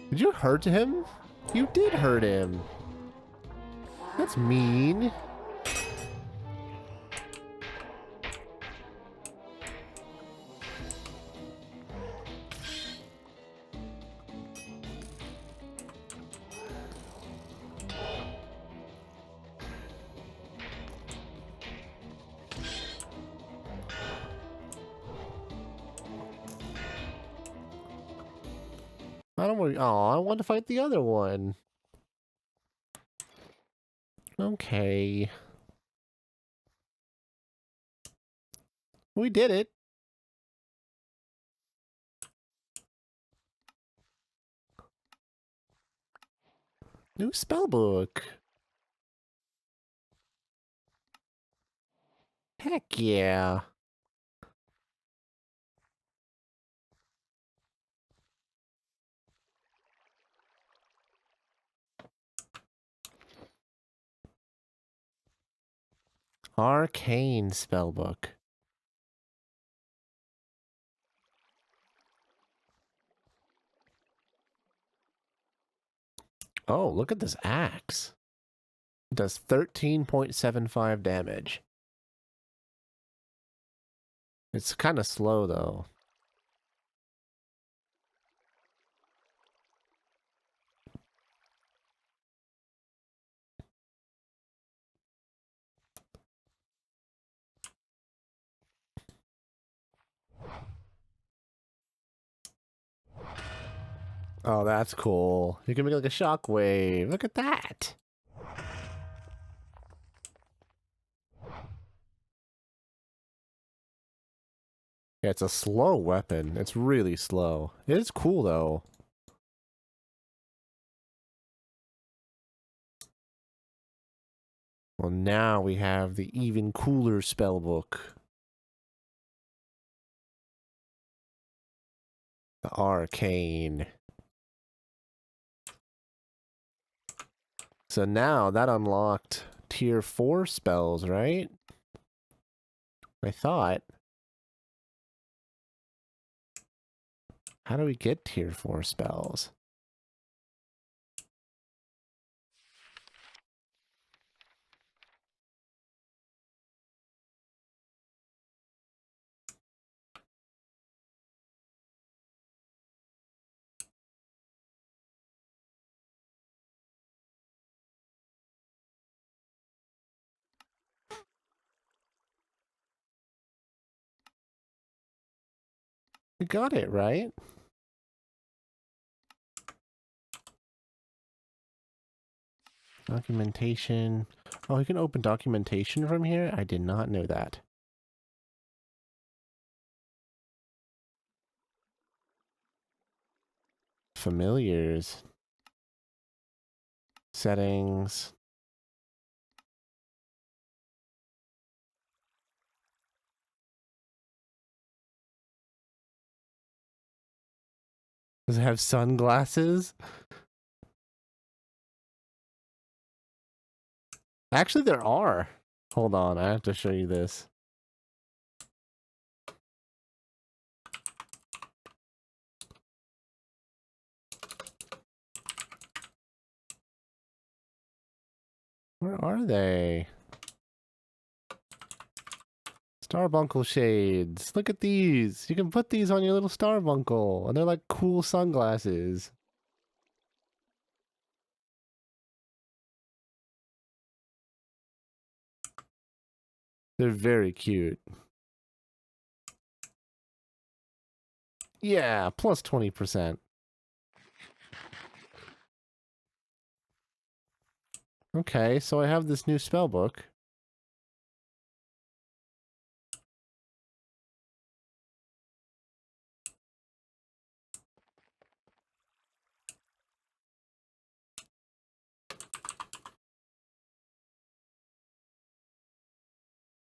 Did you hurt him? You did hurt him. That's mean. I don't want. Oh, I want to fight the other one. Okay. We did it. New spellbook. Heck yeah. Arcane spellbook. Oh, look at this axe. It does 13.75 damage. It's kind of slow, though. Oh, that's cool. You can make like a shockwave. Look at that. Yeah, it's a slow weapon. It's really slow. It is cool, though. Well, now we have the even cooler spellbook. The Arcane. So now that unlocked tier 4 spells, right? I thought. How do we get tier 4 spells? We got it, right? Documentation. Oh, you can open documentation from here? I did not know that. Familiars. Settings. Does it have sunglasses? Actually, there are. Hold on, I have to show you this. Where are they? Starbuncle shades. Look at these. You can put these on your little starbuncle. And they're like cool sunglasses. They're very cute. Yeah, plus 20%. Okay, so I have this new spell book.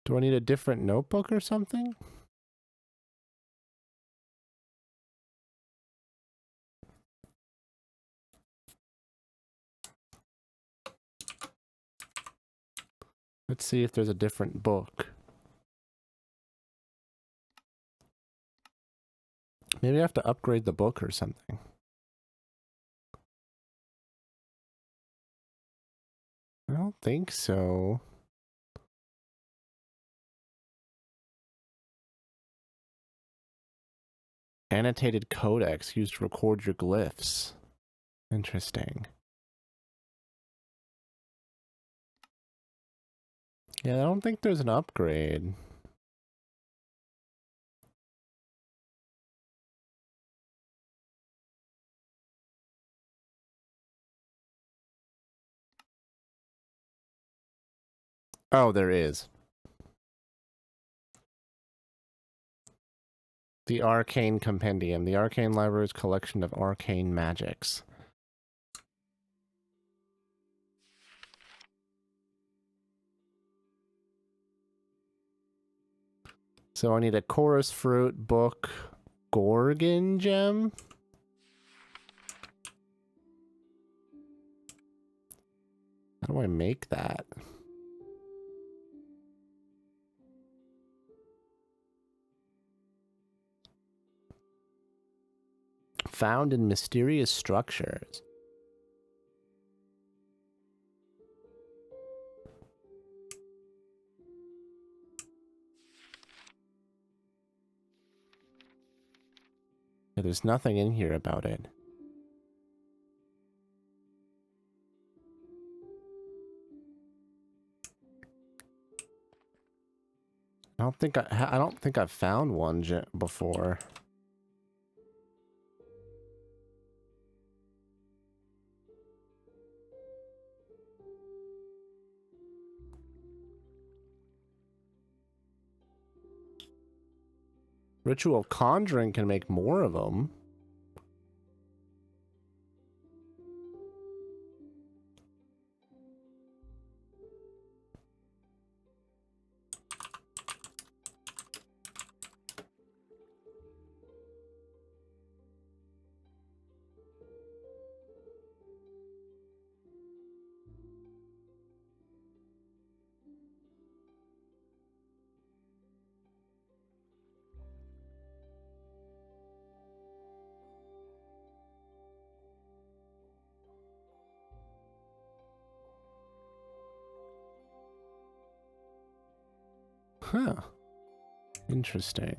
Do I need a different notebook or something? Let's see if there's a different book. Maybe I have to upgrade the book or something. I don't think so. Annotated codex used to record your glyphs. Interesting. Yeah, I don't think there's an upgrade. Oh, there is. The Arcane Compendium. The Arcane Library's collection of arcane magics. So I need a chorus fruit, book, Gorgon gem? How do I make that? Found in mysterious structures. Yeah, there's nothing in here about it. I don't think I've found one before. Ritual conjuring can make more of them. Huh. Interesting.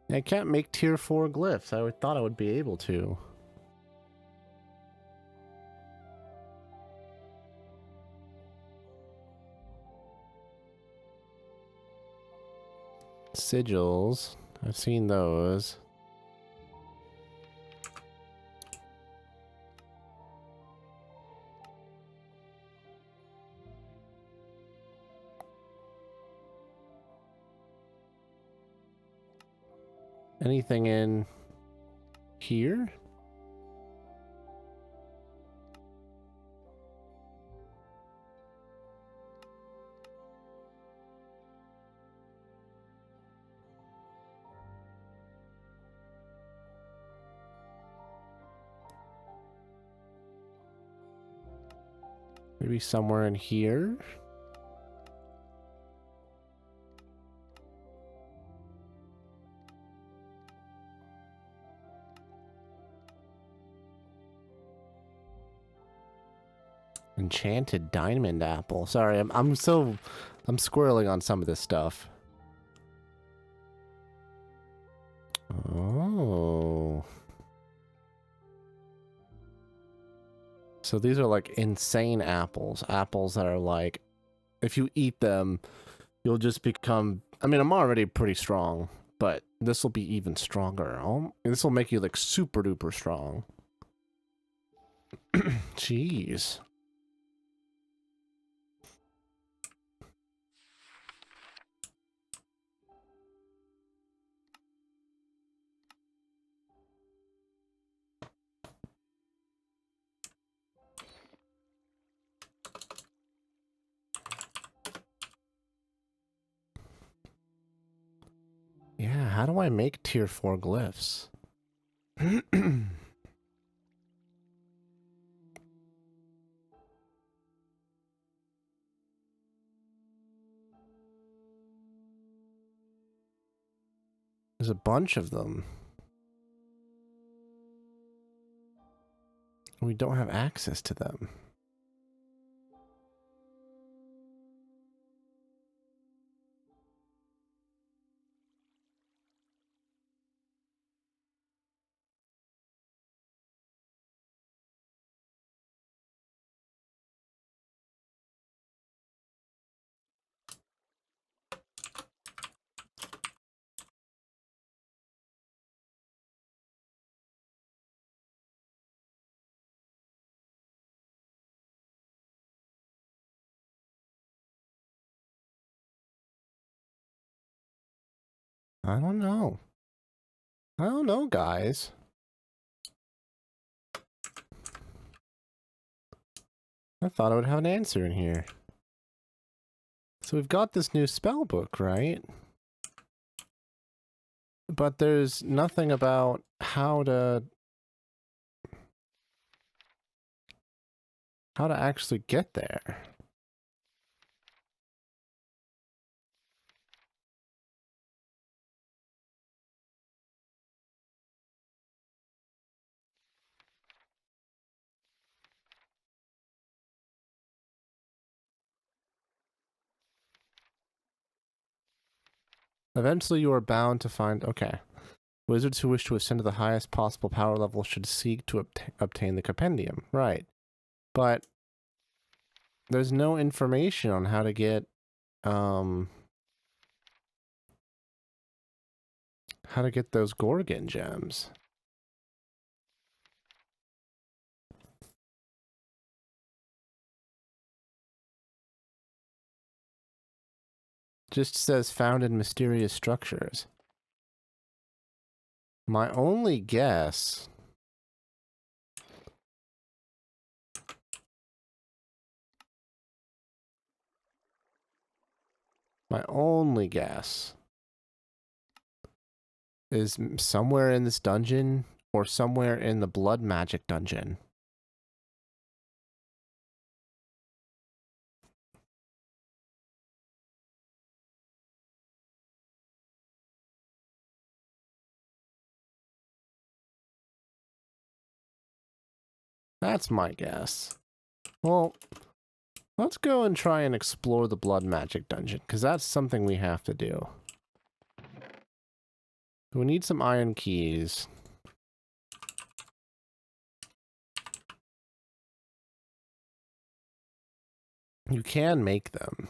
I can't make tier 4 glyphs. I thought I would be able to. Sigils. I've seen those. Anything in here? Maybe somewhere in here? Enchanted diamond apple. Sorry, I'm squirreling on some of this stuff. Oh. So these are like insane apples. Apples that are like, if you eat them, you'll just become, I mean, I'm already pretty strong, but this will be even stronger. This will make you like super duper strong. Jeez. Yeah, how do I make tier 4 glyphs? There's a bunch of them. We don't have access to them. I don't know. I don't know, guys. I thought I would have an answer in here. So we've got this new spell book, right? But there's nothing about how to actually get there. Eventually you are bound to find... Okay. Wizards who wish to ascend to the highest possible power level should seek to obtain the compendium. Right. But there's no information on how to get... how to get those Gorgon gems. Just says found in mysterious structures. My only guess... My only guess is somewhere in this dungeon or somewhere in the blood magic dungeon. That's my guess. Well, let's go and try and explore the blood magic dungeon, because that's something we have to do. We need some iron keys. You can make them.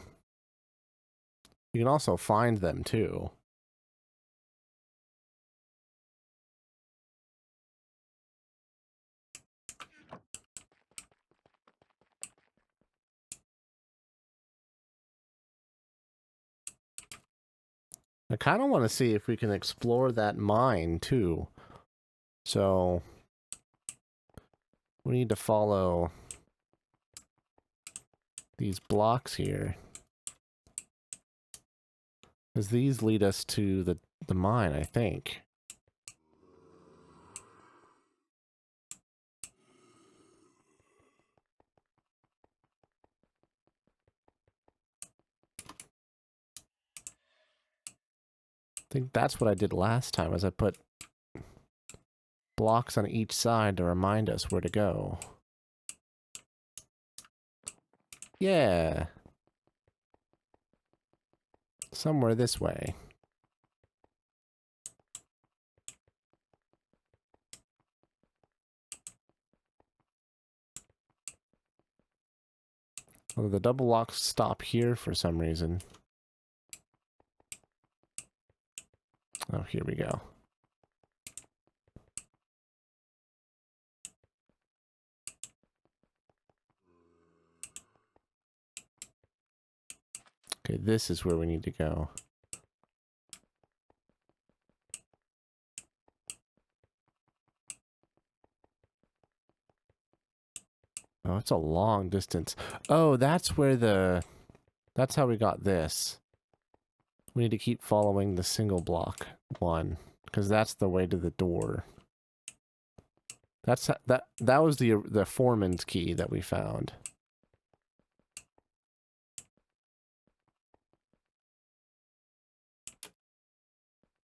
You can also find them, too. I kind of want to see if we can explore that mine, too. So, we need to follow these blocks here. Because these lead us to the mine, I think. I think that's what I did last time, was I put blocks on each side to remind us where to go. Yeah. Somewhere this way. Well, the double locks stop here for some reason. Oh, here we go. Okay, this is where we need to go. Oh, it's a long distance. Oh, that's where that's how we got this. We need to keep following the single block one, because that's the way to the door. That was the foreman's key that we found.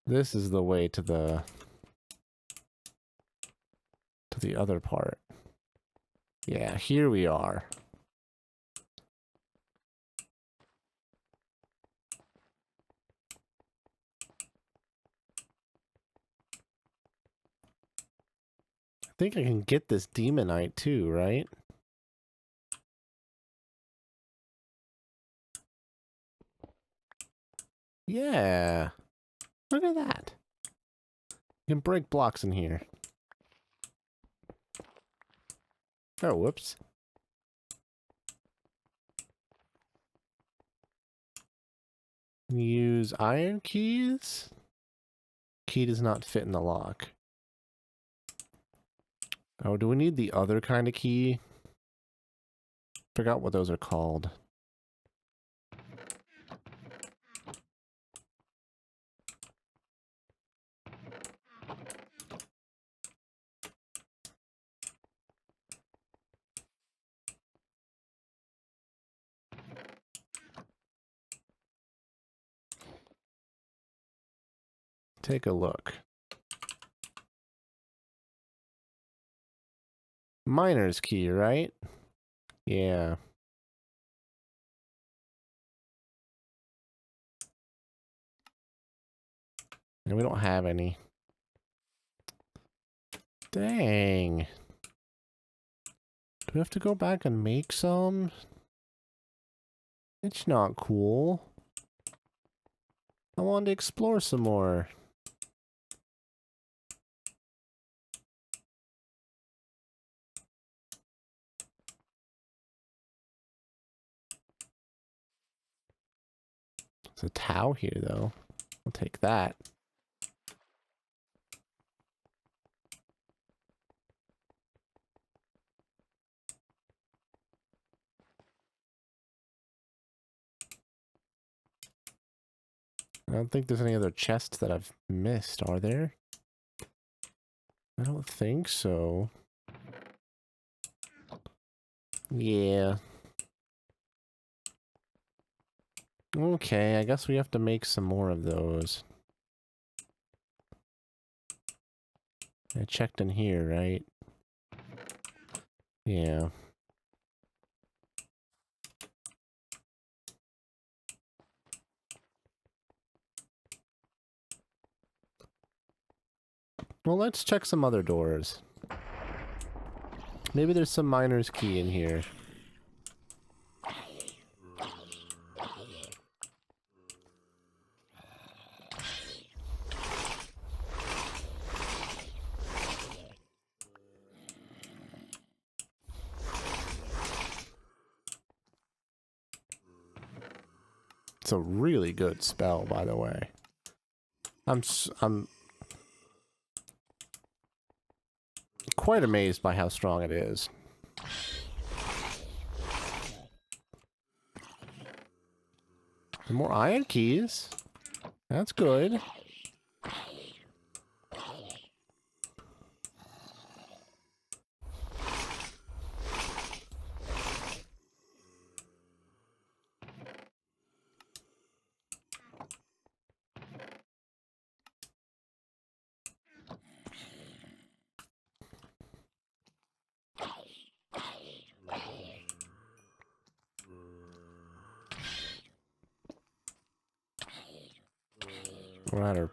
This is the way to the other part. Yeah, here we are. I think I can get this demonite too, right? Yeah. Look at that. You can break blocks in here. Oh, whoops. Use iron keys? key does not fit in the lock. Oh, do we need the other kind of key? Forgot what those are called. Take a look. Miner's key, right? Yeah. And we don't have any. Dang. Do we have to go back and make some? It's not cool. I wanted to explore some more. There's a Tau here, though. I'll take that. I don't think there's any other chests that I've missed, are there? I don't think so. Yeah. Okay, I guess we have to make some more of those. I checked in here, right? Yeah. Well, let's check some other doors. Maybe there's some miner's key in here. It's a really good spell, by the way. I'm quite amazed by how strong it is. More iron keys. That's good. We're at our...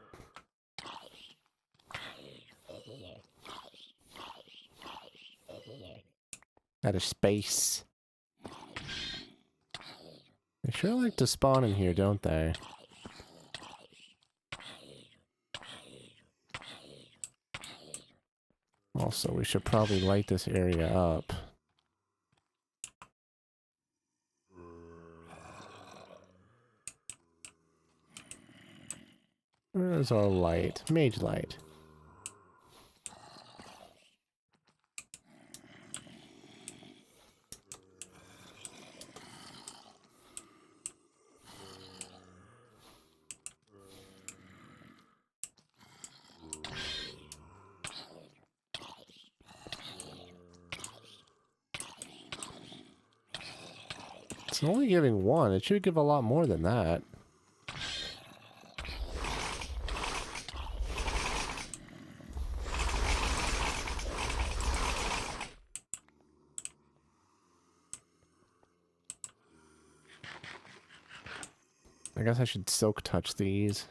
out of space. They sure like to spawn in here, don't they? Also, we should probably light this area up. Where's our light? Mage light. It's only giving one. It should give a lot more than that. I guess I should silk touch these.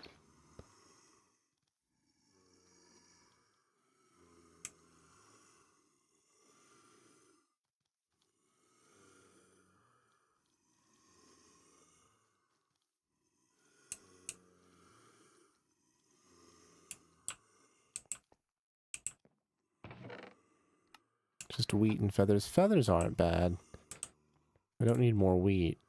Just wheat and feathers. Feathers aren't bad. I don't need more wheat.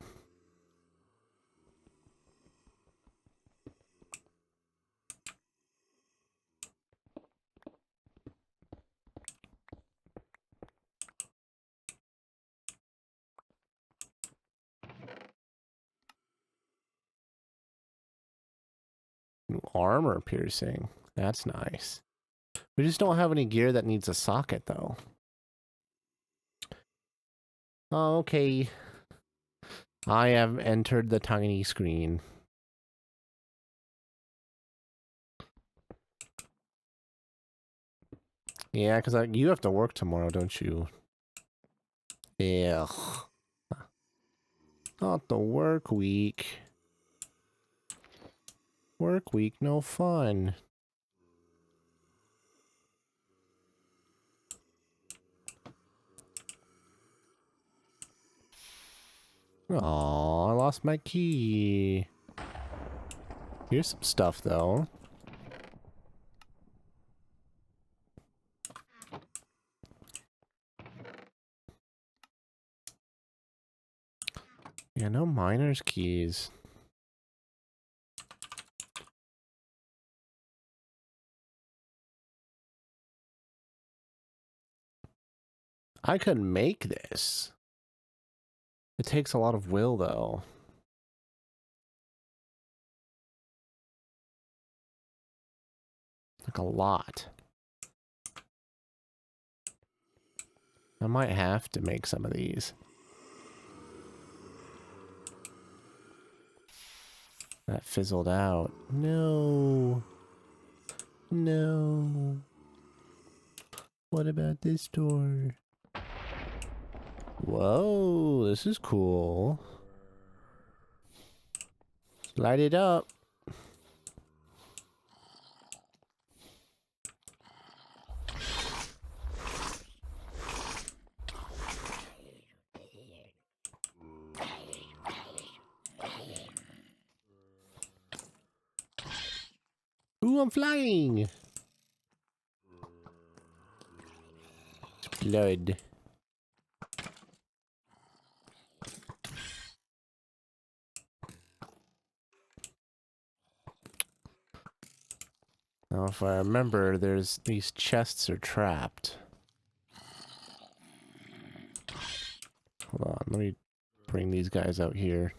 Armor piercing. That's nice. We just don't have any gear that needs a socket, though. Okay. I have entered the tiny screen. Yeah, because you have to work tomorrow, don't you? Yeah. Not the work week. Work week, no fun. Aw, I lost my key. Here's some stuff, though. Yeah, no miner's keys. I could make this. It takes a lot of will, though. Like a lot. I might have to make some of these. That fizzled out. No. No. What about this door? Whoa, this is cool. Light it up. Ooh, I'm flying. Blood. Now, if I remember, these chests are trapped. Hold on, let me bring these guys out here.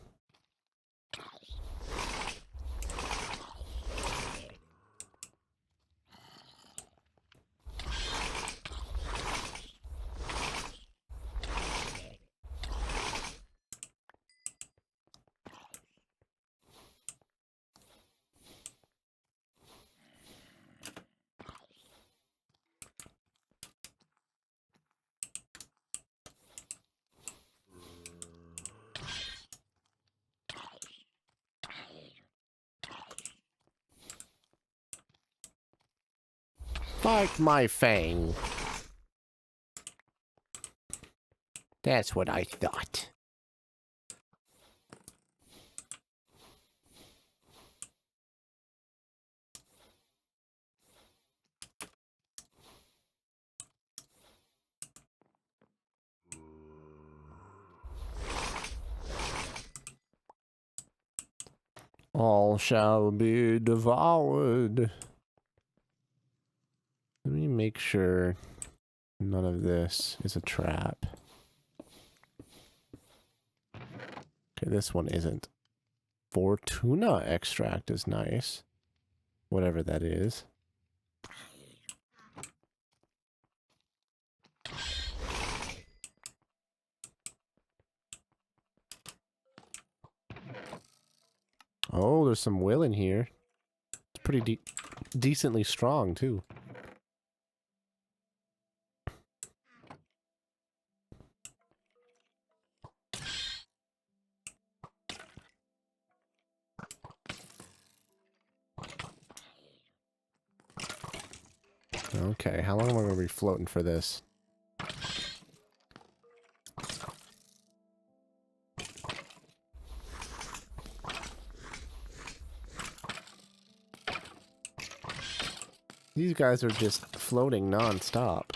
Like my fang. That's what I thought. All shall be devoured. Let me make sure none of this is a trap. Okay, this one isn't. Fortuna extract is nice. Whatever that is. Oh, there's some will in here. It's pretty decently strong, too. Okay, how long am I going to be floating for this? These guys are just floating non-stop.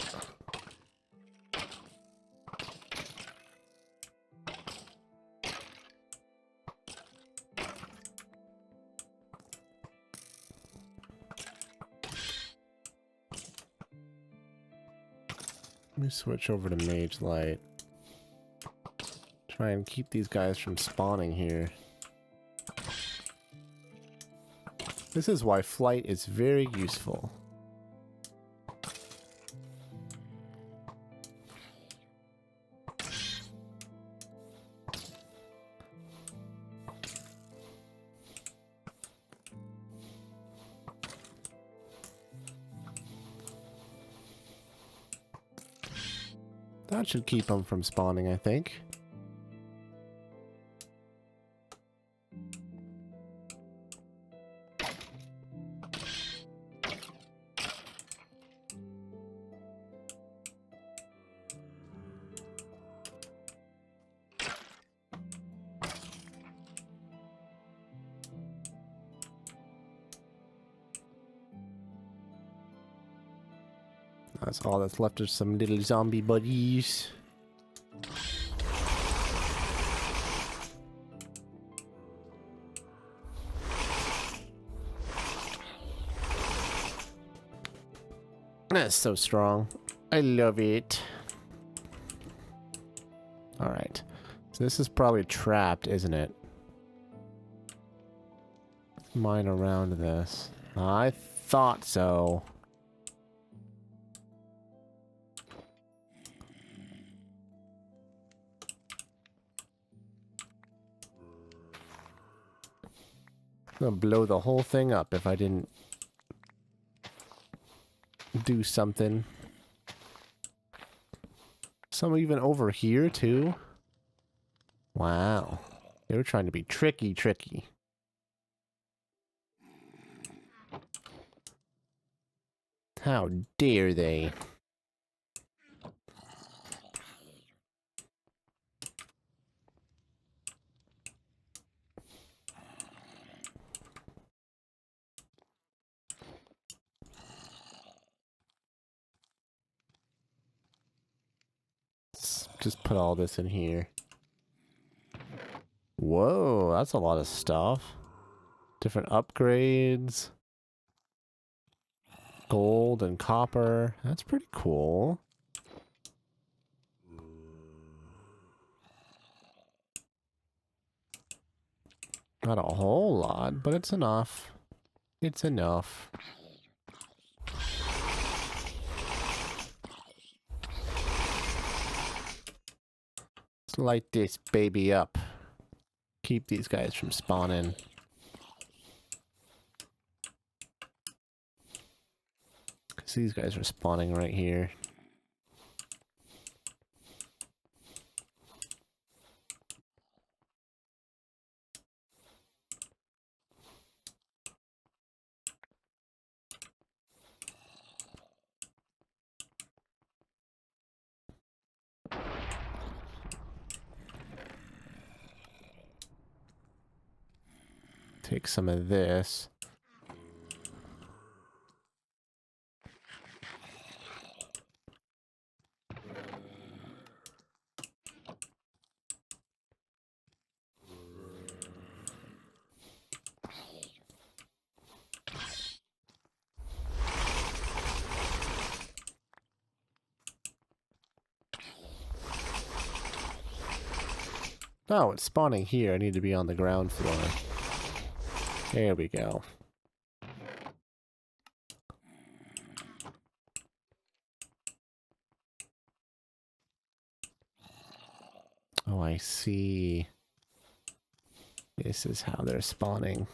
Let me switch over to Mage Light. Try and keep these guys from spawning here. This is why flight is very useful. That should keep them from spawning, I think. That's all that's left of some little zombie buddies. That's so strong. I love it. Alright. So this is probably trapped, isn't it? Let's mine around this. I thought so. I'm gonna blow the whole thing up if I didn't do something. Some even over here too. Wow. They were trying to be tricky. How dare they? Let's just put all this in here. Whoa, that's a lot of stuff. Different upgrades. Gold and copper. That's pretty cool. Not a whole lot, but it's enough. It's enough. Let's light this baby up. Keep these guys from spawning. Because these guys are spawning right here. Take some of this. Oh, it's spawning here. I need to be on the ground floor. There we go. Oh, I see. This is how they're spawning.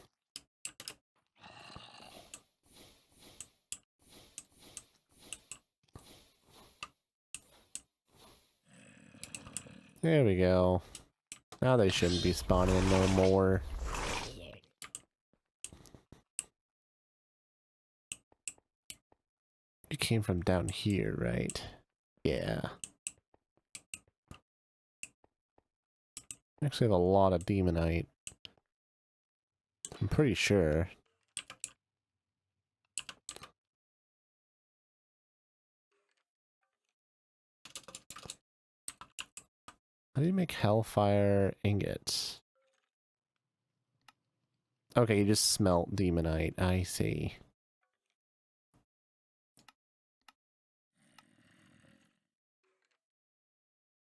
There we go. Now they shouldn't be spawning no more. You came from down here, right? Yeah. Actually have a lot of demonite. I'm pretty sure. How do you make hellfire ingots? Okay, you just smelt demonite. I see.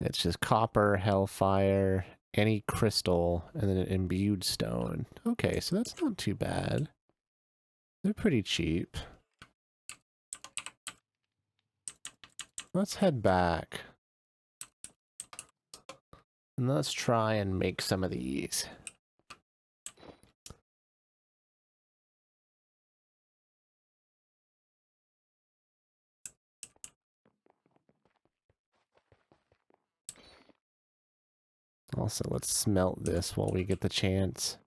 It's just copper, hellfire, any crystal, and then an imbued stone. Okay, so that's not too bad. They're pretty cheap. Let's head back. And let's try and make some of these. Also, let's smelt this while we get the chance.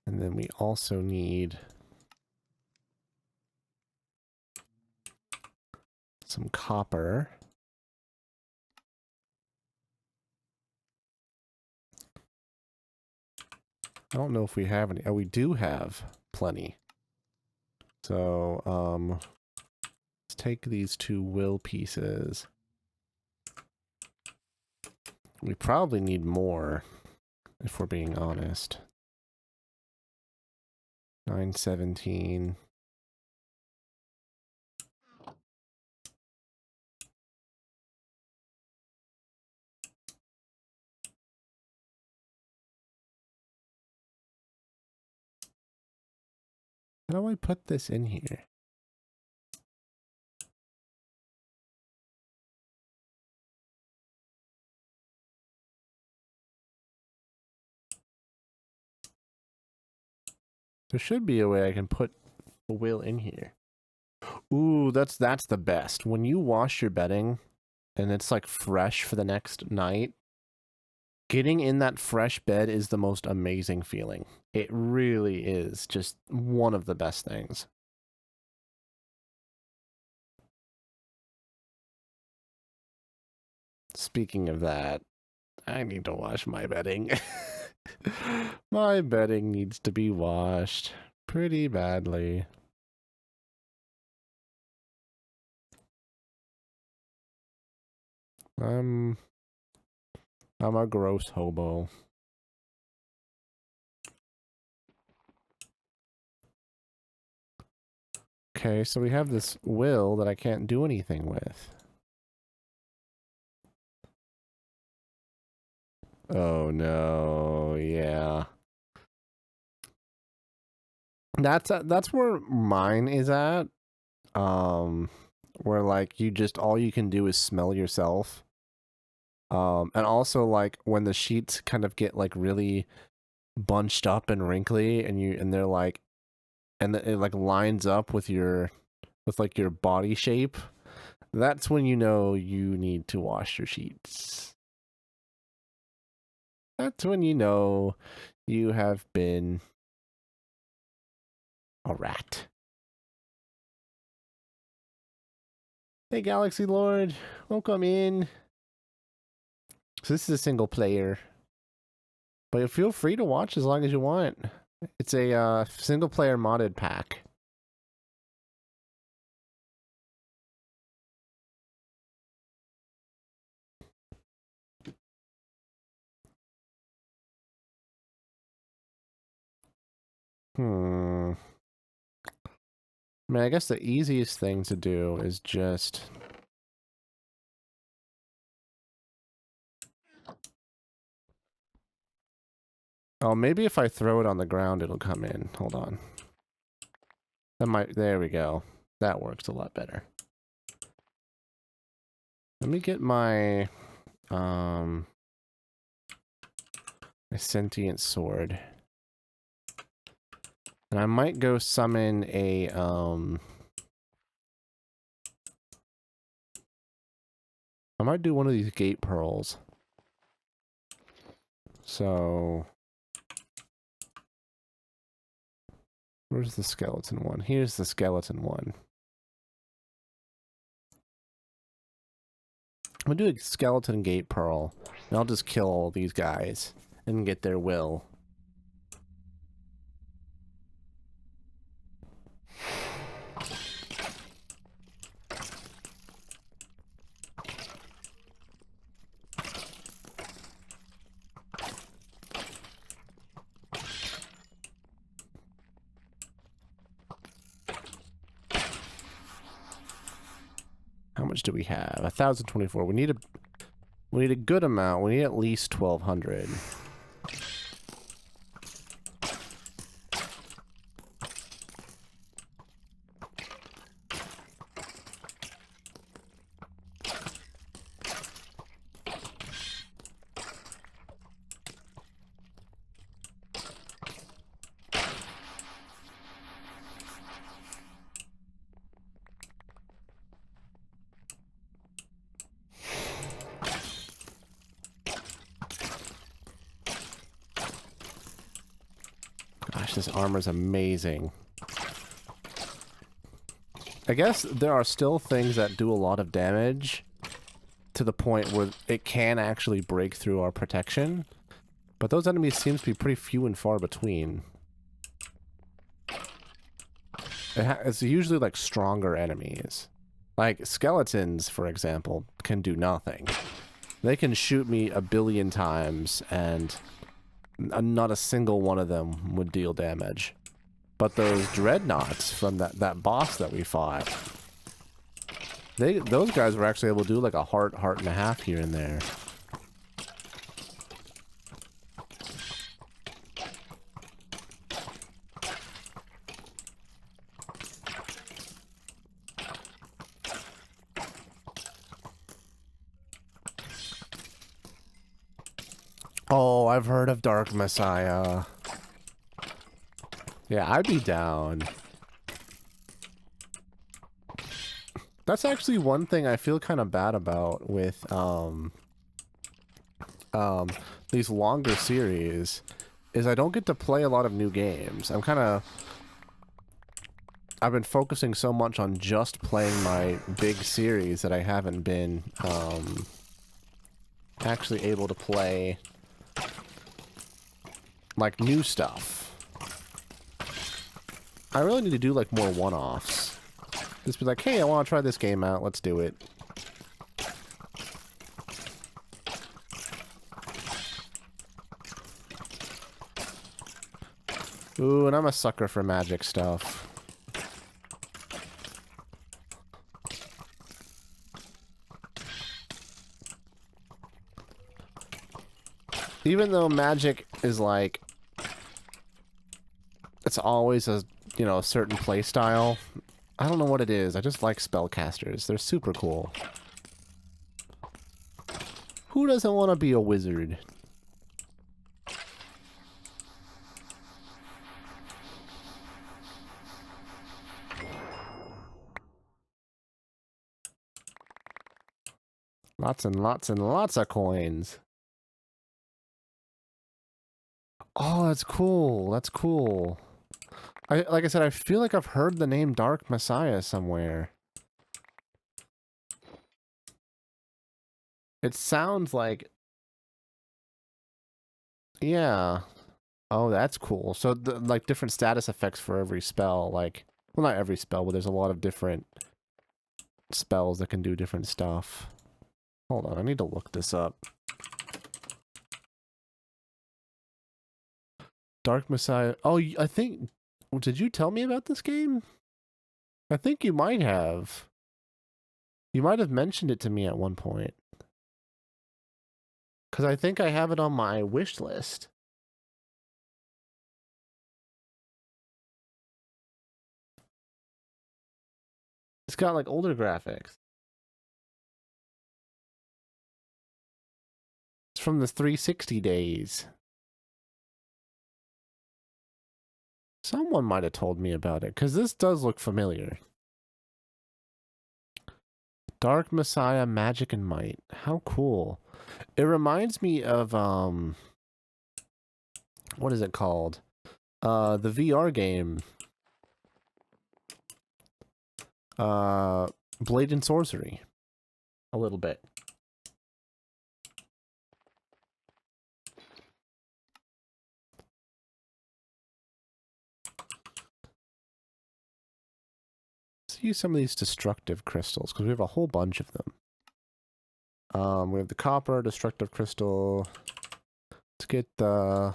And then we also need some copper. I don't know if we have any. Oh, we do have plenty. So, let's take these 2 will pieces. We probably need more, if we're being honest. 917. How do I put this in here? There should be a way I can put a will in here. Ooh, that's the best. When you wash your bedding and it's like fresh for the next night, getting in that fresh bed is the most amazing feeling. It really is just one of the best things. Speaking of that, I need to wash my bedding. My bedding needs to be washed pretty badly. I'm a gross hobo. Okay, so we have this will that I can't do anything with. Oh no, yeah. That's where mine is at. Where like you just all you can do is smell yourself. And also like when the sheets kind of get like really bunched up and wrinkly and they're like and it like lines up with like your body shape, that's when you know you need to wash your sheets. That's when you know you have been a rat. Hey Galaxy Lord, welcome in. So this is a single player, but feel free to watch as long as you want. It's a single player modded pack. I mean, I guess the easiest thing to do is just... Oh, maybe if I throw it on the ground, it'll come in. Hold on. That might... There we go. That works a lot better. Let me get my... my sentient sword. And I might go summon a... I might do one of these gate pearls. So... Where's the skeleton one? Here's the skeleton one. I'm gonna do a skeleton gate pearl, and I'll just kill all these guys and get their will. much do we have? 1,024. We need a good amount. We need at least 1,200. Gosh, this armor's amazing. I guess there are still things that do a lot of damage to the point where it can actually break through our protection, but those enemies seem to be pretty few and far between. It's usually like stronger enemies. Like skeletons, for example, can do nothing. They can shoot me 1 billion times and not a single one of them would deal damage. But those dreadnoughts from that boss that we fought, those guys were actually able to do like a heart and a half here and there. Oh, I've heard of Dark Messiah. Yeah, I'd be down. That's actually one thing I feel kind of bad about with these longer series, is I don't get to play a lot of new games. I've been focusing so much on just playing my big series that I haven't been actually able to play like new stuff. I really need to do like more one-offs. Just be like, hey, I want to try this game out. Let's do it. Ooh, and I'm a sucker for magic stuff. Even though magic is like, it's always a, you know, a certain play style. I don't know what it is. I just like spellcasters. They're super cool. Who doesn't want to be a wizard? Lots and lots and lots of coins. Oh, that's cool. That's cool. Like I said, I feel like I've heard the name Dark Messiah somewhere. It sounds like... Yeah. Oh, that's cool. So, like, different status effects for every spell, like... Well, not every spell, but there's a lot of different spells that can do different stuff. Hold on, I need to look this up. Dark Messiah... Oh, I think... Did you tell me about this game? I think you might have. You might have mentioned it to me at one point. Because I think I have it on my wish list. It's got like older graphics. It's from the 360 days. Someone might have told me about it, because this does look familiar. Dark Messiah, Magic and Might. How cool. It reminds me of, what is it called? The VR game. Blade and Sorcery. A little bit. Let's use some of these destructive crystals, because we have a whole bunch of them. We have the copper, destructive crystal. Let's get the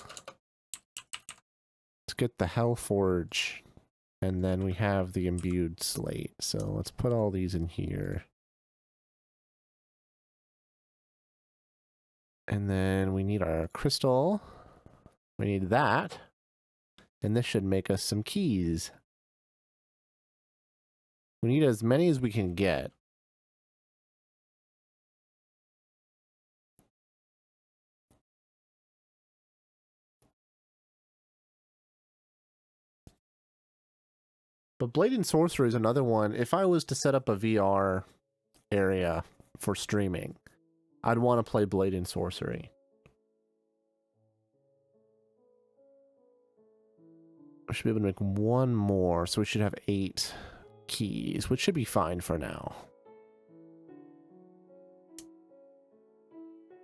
Hell Forge. And then we have the imbued slate. So let's put all these in here. And then we need our crystal. We need that. And this should make us some keys. We need as many as we can get. But Blade and Sorcery is another one. If I was to set up a VR area for streaming, I'd want to play Blade and Sorcery. I should be able to make one more, so we should have 8 keys, which should be fine for now.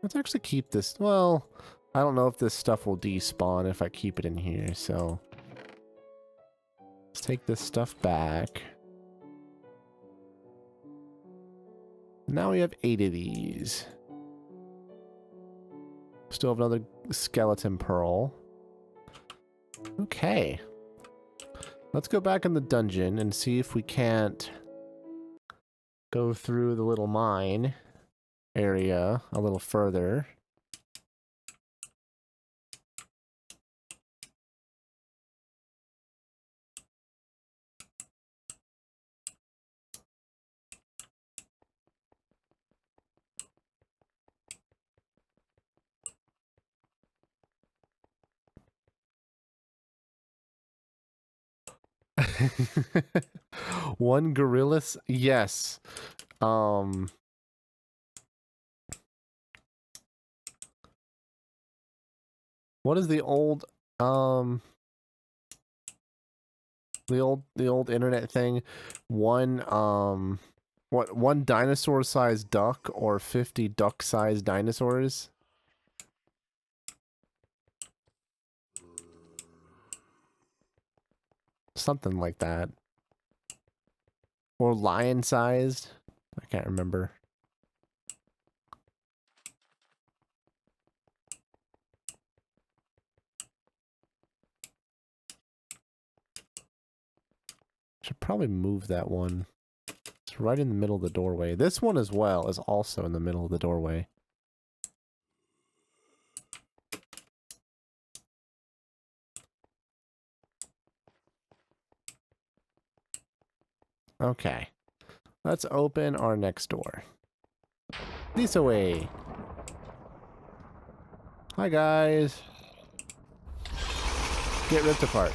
Let's actually keep this. Well, I don't know if this stuff will despawn if I keep it in here, so let's take this stuff back. Now we have 8 of these. Still have another skeleton pearl. Okay. Let's go back in the dungeon and see if we can't go through the little mine area a little further. One gorillas? Yes. What is the old the old internet thing? One one dinosaur-sized duck or 50 duck-sized dinosaurs? Something like that. Or lion-sized? I can't remember. Should probably move that one. It's right in the middle of the doorway. This one as well is also in the middle of the doorway. Okay. Let's open our next door. This way. Hi guys. Get ripped apart.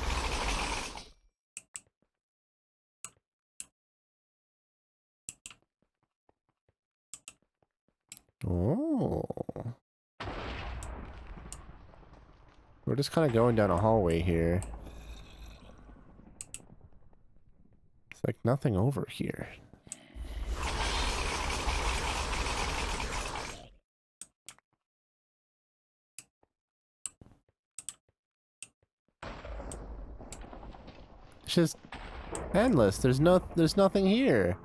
Oh. We're just kind of going down a hallway here. It's like nothing over here. It's just endless. There's nothing here.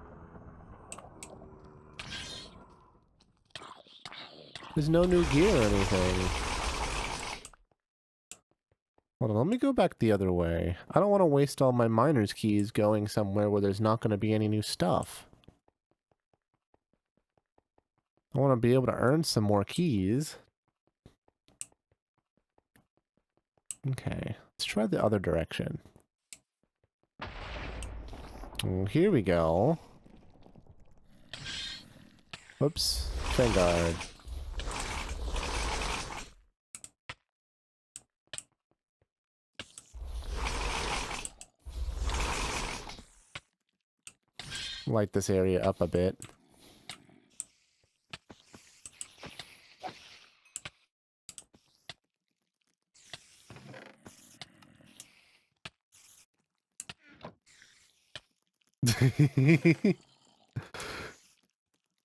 There's no new gear or anything. Hold on, let me go back the other way. I don't want to waste all my miner's keys going somewhere where there's not going to be any new stuff. I want to be able to earn some more keys. Okay, let's try the other direction. Oh, here we go. Whoops, Vanguard. Light this area up a bit.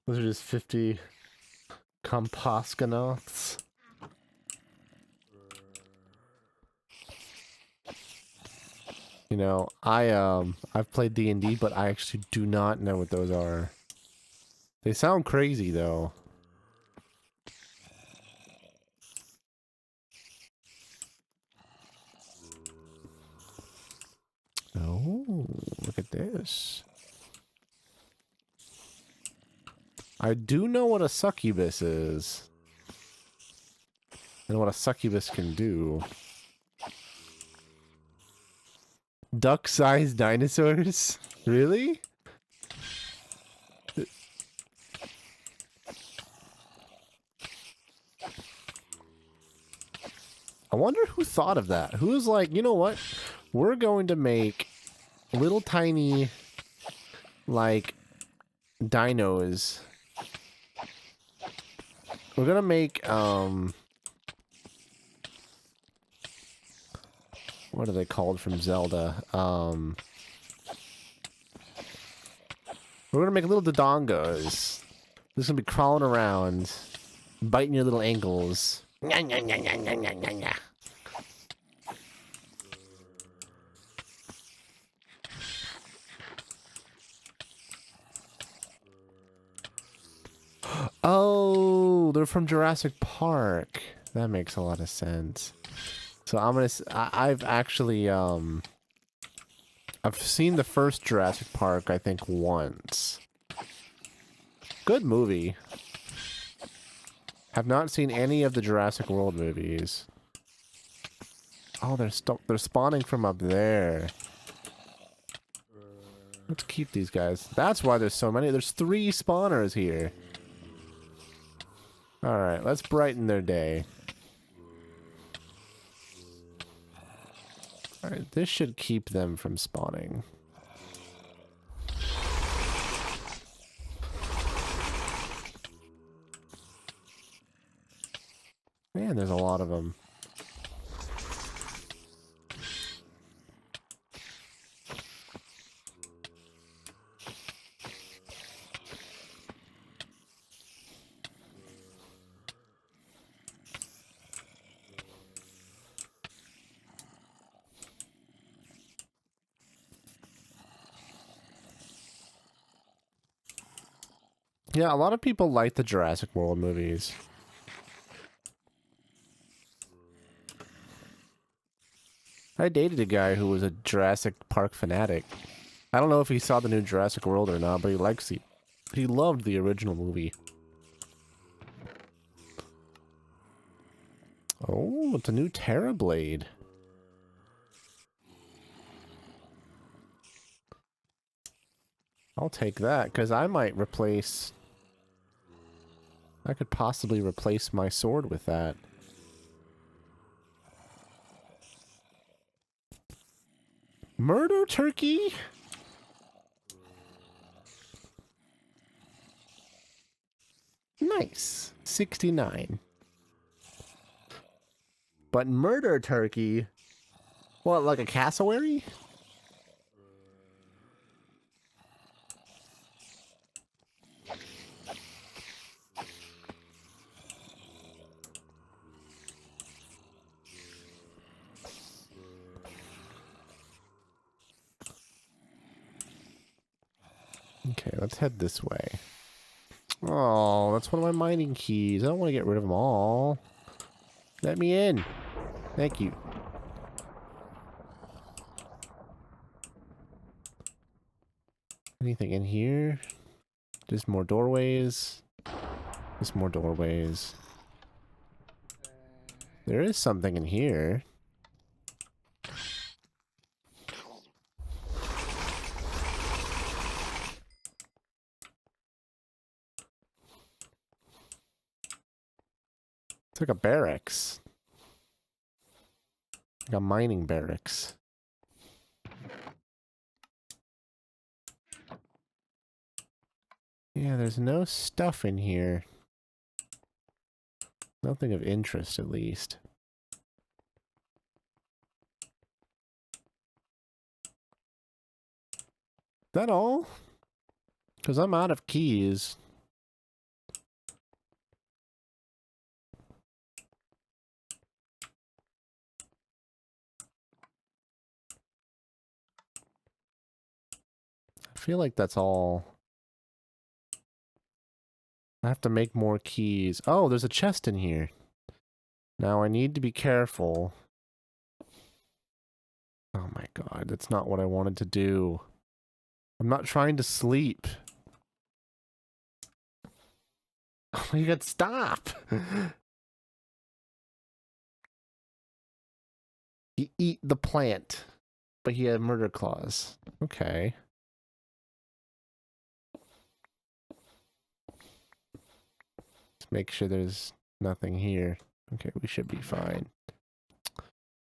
Those are just 50 Composcanauts. You know, I've played D&D, but I actually do not know what those are. They sound crazy though. Oh, look at this. I do know what a succubus is. And what a succubus can do. Duck-sized dinosaurs? Really? I wonder who thought of that. Who's like, you know what? We're going to make little tiny, like, dinos. We're gonna make, what are they called from Zelda? We're gonna make little dodongos. They're gonna be crawling around, biting your little ankles. Oh, they're from Jurassic Park. That makes a lot of sense. So I'm gonna. I've actually I've seen the first Jurassic Park, I think, once. Good movie. Have not seen any of the Jurassic World movies. Oh, they're spawning from up there. Let's keep these guys. That's why there's so many. There's 3 spawners here. Alright, let's brighten their day. Alright, this should keep them from spawning. Man, there's a lot of them. Yeah, a lot of people like the Jurassic World movies. I dated a guy who was a Jurassic Park fanatic. I don't know if he saw the new Jurassic World or not, but he loved the original movie. Oh, it's a new Terrorblade. I'll take that, because I might replace... I could possibly replace my sword with that. Murder turkey? Nice. 69. But murder turkey? What, like a cassowary? Okay, let's head this way. Oh, that's one of my mining keys. I don't want to get rid of them all. Let me in. Thank you. Anything in here? Just more doorways. Just more doorways. There is something in here. It's like a barracks. Like a mining barracks. Yeah, there's no stuff in here. Nothing of interest, at least. Is that all? Because I'm out of keys. I feel like that's all. I have to make more keys. Oh, there's a chest in here. Now I need to be careful. Oh my god, that's not what I wanted to do. I'm not trying to sleep. Oh my god, stop! He eat the plant, but he had murder clause. Okay. Let's make sure there's nothing here. Okay, we should be fine.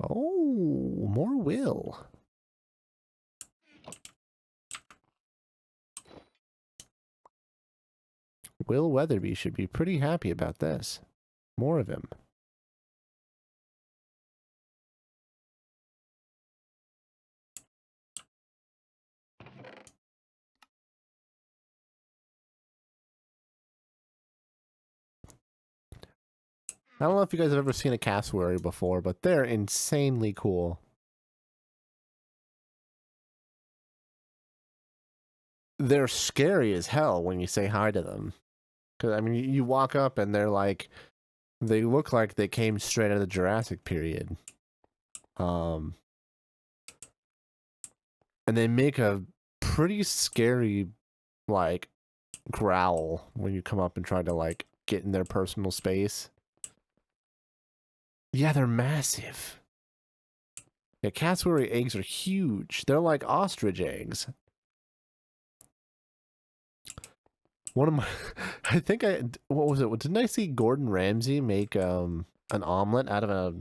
Oh, more will. Will Weatherby should be pretty happy about this. More of him. I don't know if you guys have ever seen a cassowary before, but they're insanely cool. They're scary as hell when you say hi to them. Because, I mean, you walk up and they're like, they look like they came straight out of the Jurassic period. And they make a pretty scary, like, growl when you come up and try to, like, get in their personal space. Yeah, they're massive. Yeah, cassowary eggs are huge. They're like ostrich eggs. One of my, I think what was it? Didn't I see Gordon Ramsay make an omelet out of a?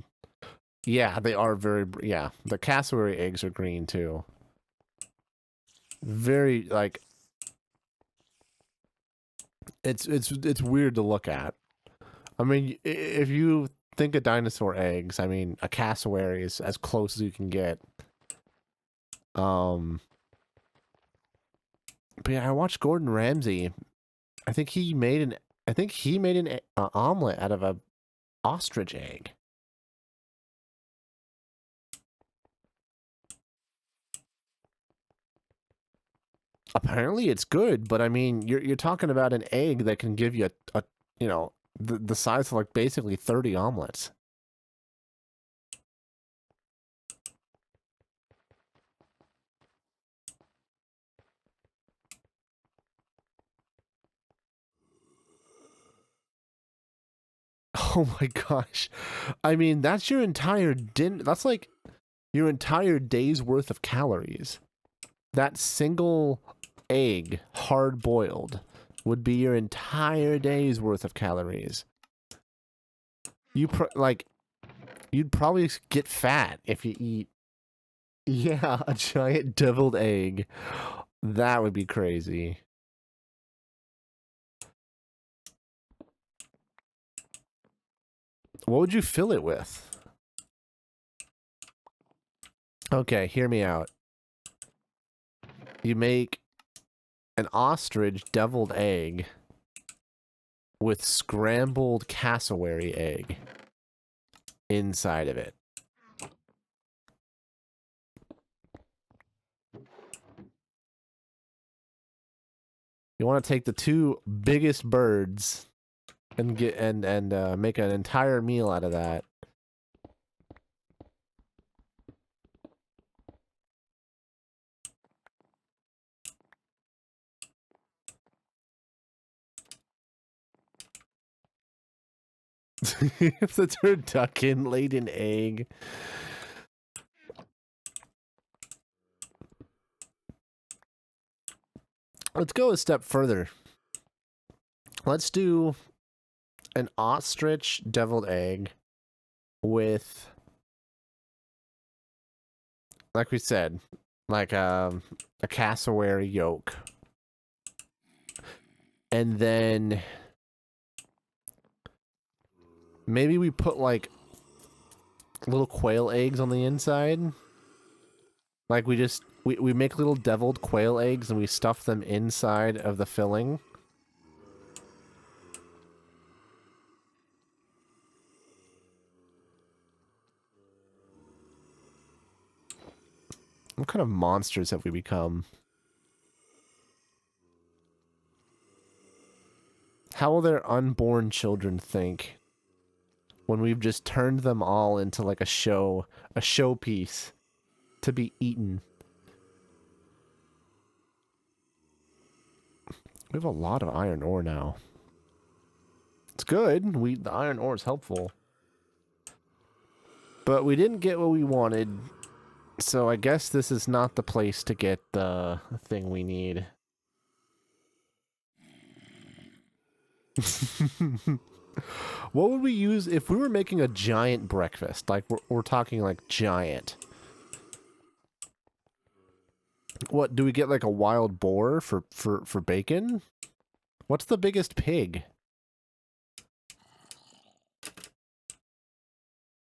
Yeah, they are very. Yeah, the cassowary eggs are green too. Very like. It's weird to look at. I mean, if you think of dinosaur eggs, I mean, a cassowary is as close as you can get. But yeah, I watched Gordon Ramsay. I think he made an omelet out of a ostrich egg. Apparently it's good, but I mean, you're talking about an egg that can give you a you know, the size of like basically 30 omelets. Oh my gosh. I mean, that's your entire dinner. That's like your entire day's worth of calories. That single egg, hard boiled, would be your entire day's worth of calories. You'd probably get fat if you eat. Yeah, a giant deviled egg. That would be crazy. What would you fill it with? Okay, hear me out. You make an ostrich deviled egg with scrambled cassowary egg inside of it. You want to take the two biggest birds and make an entire meal out of that. If the turducken laid an egg. Let's go a step further. Let's do an ostrich deviled egg with, like we said, like a cassowary yolk. And then maybe we put like little quail eggs on the inside. Like we make little deviled quail eggs and we stuff them inside of the filling. What kind of monsters have we become? How will their unborn children think when we've just turned them all into like a showpiece to be eaten? We have a lot of iron ore now. It's good. The iron ore is helpful. But we didn't get what we wanted, so I guess this is not the place to get the thing we need. What would we use if we were making a giant breakfast? Like, we're talking, like, giant. What, do we get, like, a wild boar for bacon? What's the biggest pig?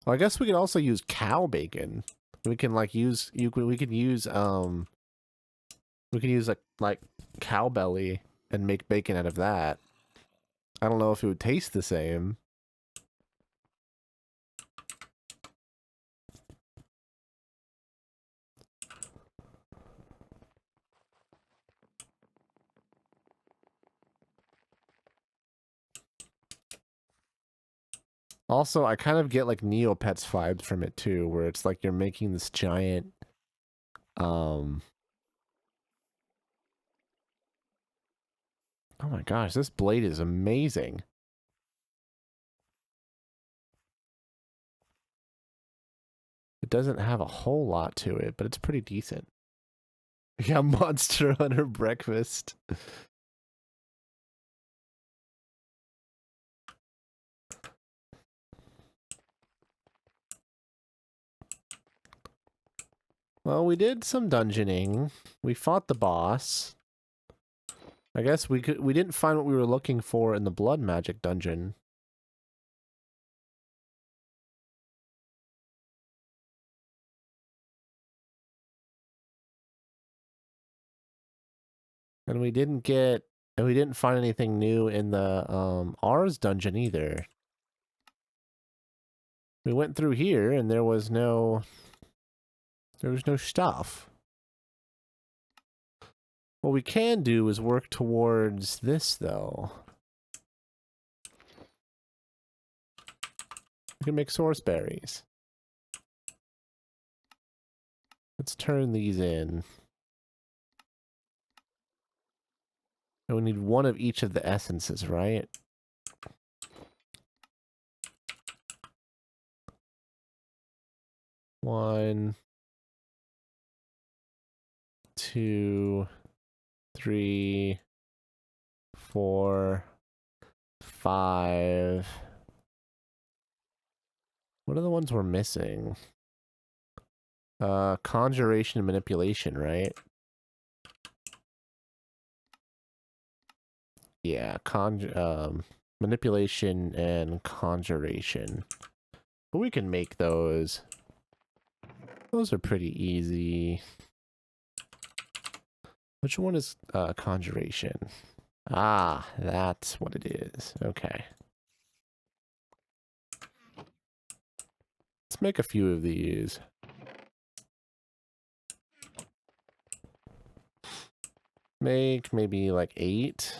Well, I guess we could also use cow bacon. We can, like, we could use, like, cow belly and make bacon out of that. I don't know if it would taste the same. Also, I kind of get like Neopets vibes from it too, where it's like you're making this giant, oh my gosh, this blade is amazing. It doesn't have a whole lot to it, but it's pretty decent. Yeah, Monster Hunter breakfast. Well, we did some dungeoning. We fought the boss. I guess we didn't find what we were looking for in the blood magic dungeon. And we didn't find anything new in the R's dungeon either. We went through here and there was no stuff. What we can do is work towards this though. We can make source berries. Let's turn these in. And we need one of each of the essences, right? One, two, three, four, five. What are the ones we're missing? Conjuration and manipulation, right? Yeah, manipulation and conjuration. But we can make those. Those are pretty easy. Which one is conjuration? Ah, that's what it is. Okay. Let's make a few of these. Make maybe like 8.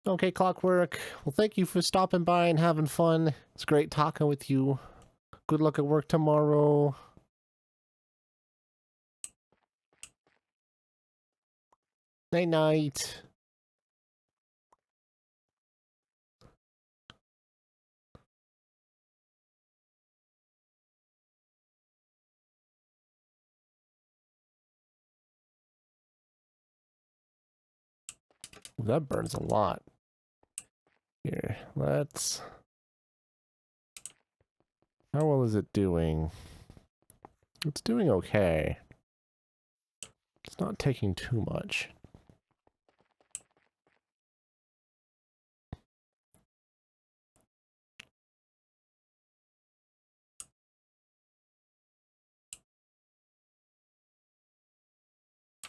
Okay, Clockwork. Well, thank you for stopping by and having fun. It's great talking with you. Good luck at work tomorrow. Night night. Ooh, that burns a lot. Here, let's... How well is it doing? It's doing okay. It's not taking too much.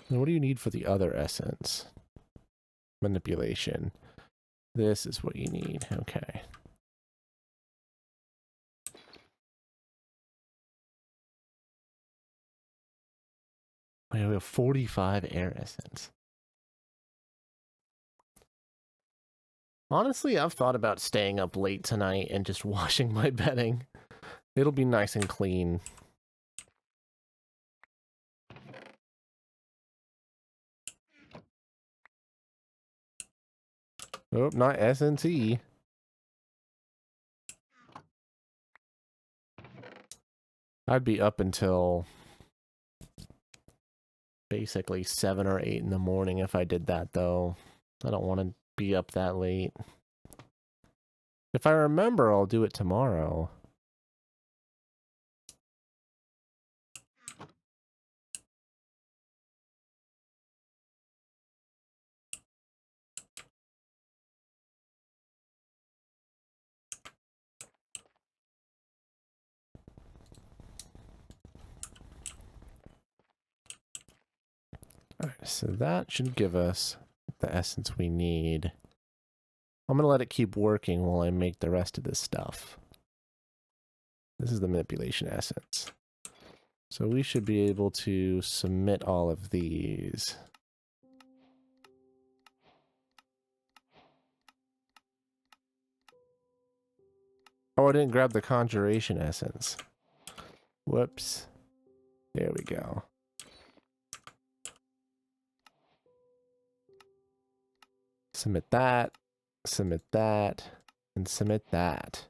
Now, what do you need for the other essence? Manipulation. This is what you need. Okay. We have 45 air essence. Honestly, I've thought about staying up late tonight and just washing my bedding. It'll be nice and clean. Oh, not SNC. I'd be up until basically 7 or 8 in the morning if I did that, though. I don't want to be up that late. If I remember, I'll do it tomorrow. Alright, so that should give us the essence we need. I'm going to let it keep working while I make the rest of this stuff. This is the manipulation essence. So we should be able to submit all of these. Oh, I didn't grab the conjuration essence. Whoops. There we go. Submit that, and submit that.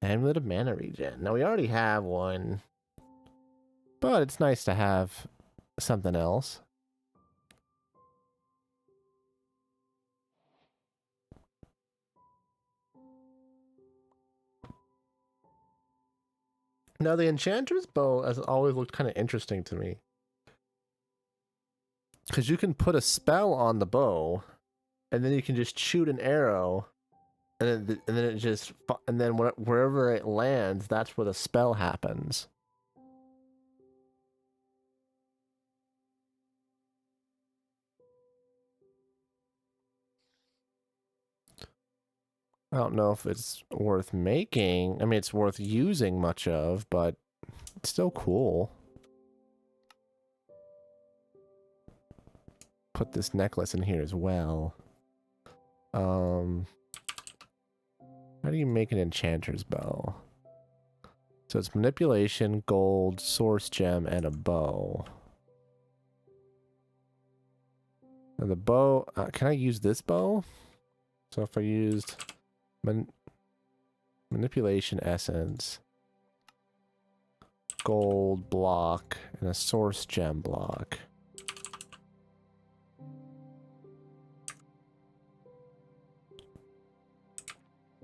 Amulet of Mana Regen. Now we already have one, but it's nice to have something else. Now the Enchanter's Bow has always looked kind of interesting to me. Because you can put a spell on the bow, and then you can just shoot an arrow, and then it just, and then wherever it lands, that's where the spell happens. I don't know if it's worth making. I mean, it's worth using much of, but it's still cool. Put this necklace in here as well. How do you make an enchanter's bow? So it's manipulation, gold, source gem, and a bow. And the bow, can I use this bow? So if I used manipulation essence, gold block, and a source gem block.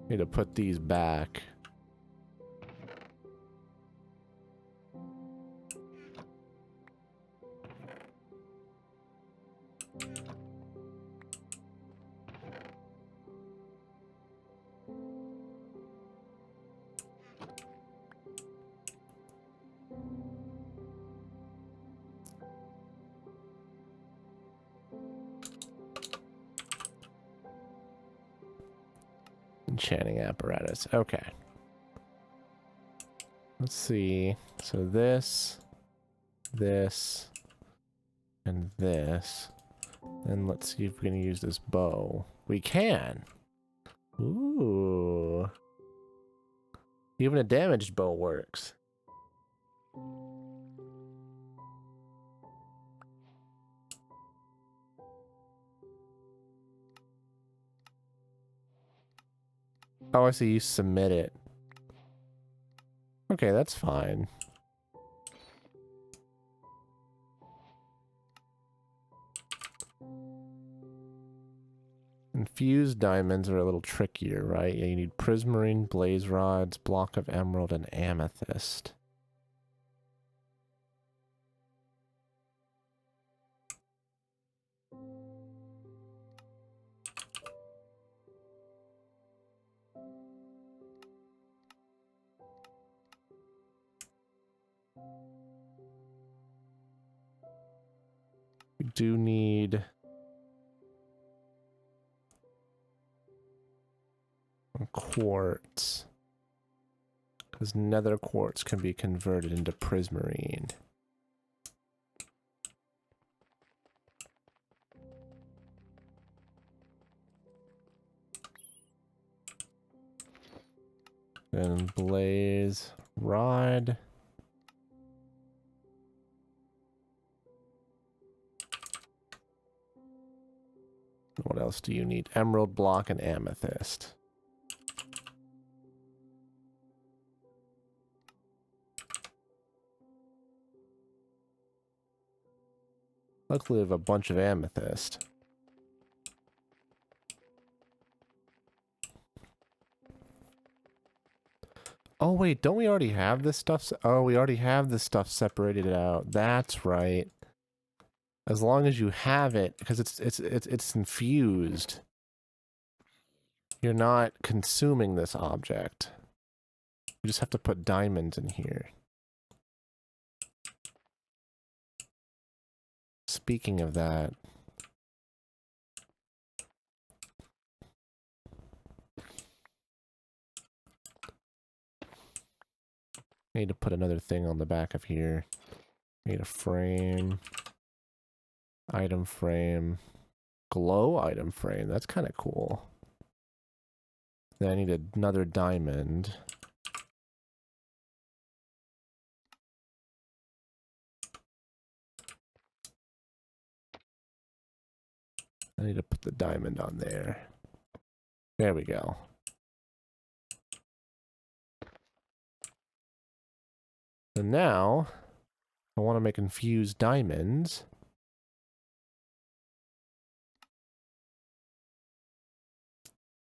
Need to put these back. Enchanting apparatus. Okay. Let's see. So this, and this. And let's see if we can use this bow. We can. Ooh. Even a damaged bow works. Oh, I see. You submit it. Okay, that's fine. Infused diamonds are a little trickier, right? Yeah, you need prismarine, blaze rods, block of emerald, and amethyst. We do need quartz, because nether quartz can be converted into prismarine. And blaze rod. What else do you need? Emerald block and amethyst. Luckily, we have a bunch of amethyst. Oh, wait, don't we already have this stuff? Oh, we already have this stuff separated out. That's right. As long as you have it, because it's infused. You're not consuming this object. You just have to put diamonds in here. Speaking of that, I need to put another thing on the back of here. Need a frame, item frame, glow item frame. That's kind of cool. Then I need another diamond. I need to put the diamond on there. There we go. And now, I want to make infused diamonds.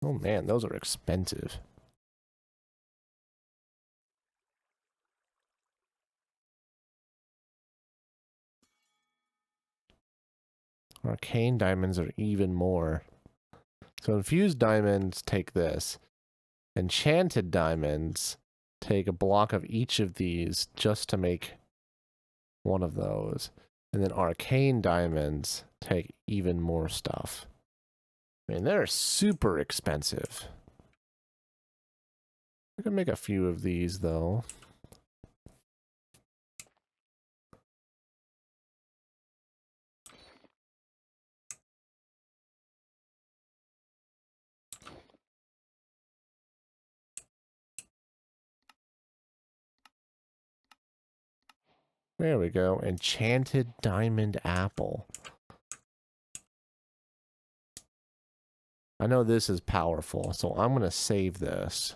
Oh man, those are expensive. Arcane diamonds are even more. So infused diamonds take this. Enchanted diamonds take a block of each of these just to make one of those. And then arcane diamonds take even more stuff. I mean, they're super expensive. I can make a few of these, though. There we go. Enchanted diamond apple. I know this is powerful, so I'm going to save this.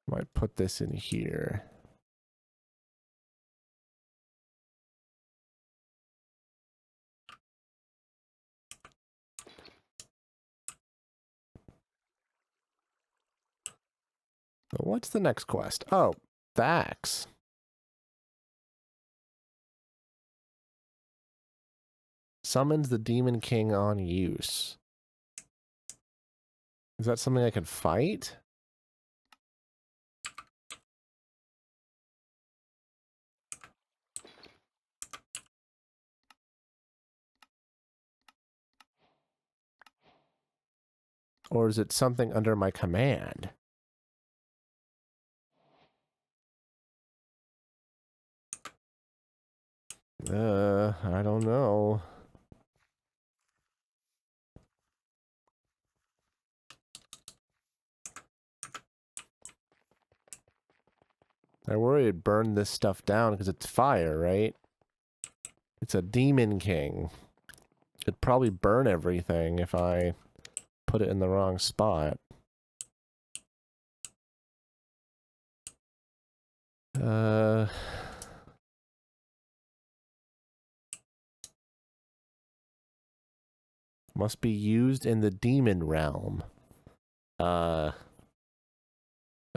Might put this in here. So what's the next quest? Oh, Vax. Summons the Demon King on use. Is that something I can fight? Or is it something under my command? I don't know. I worry it burned this stuff down because it's fire, right? It's a Demon King. It'd probably burn everything if I put it in the wrong spot. Must be used in the demon realm.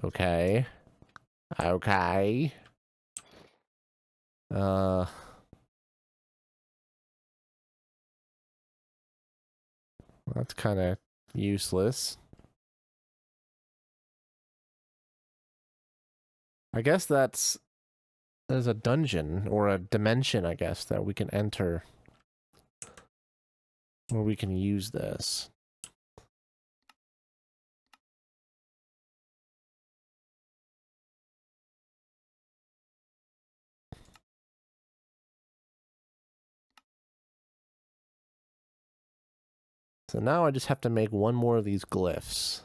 Okay. Okay. That's kind of useless. I guess there's a dungeon or a dimension, I guess, that we can enter where we can use this. So now I just have to make one more of these glyphs.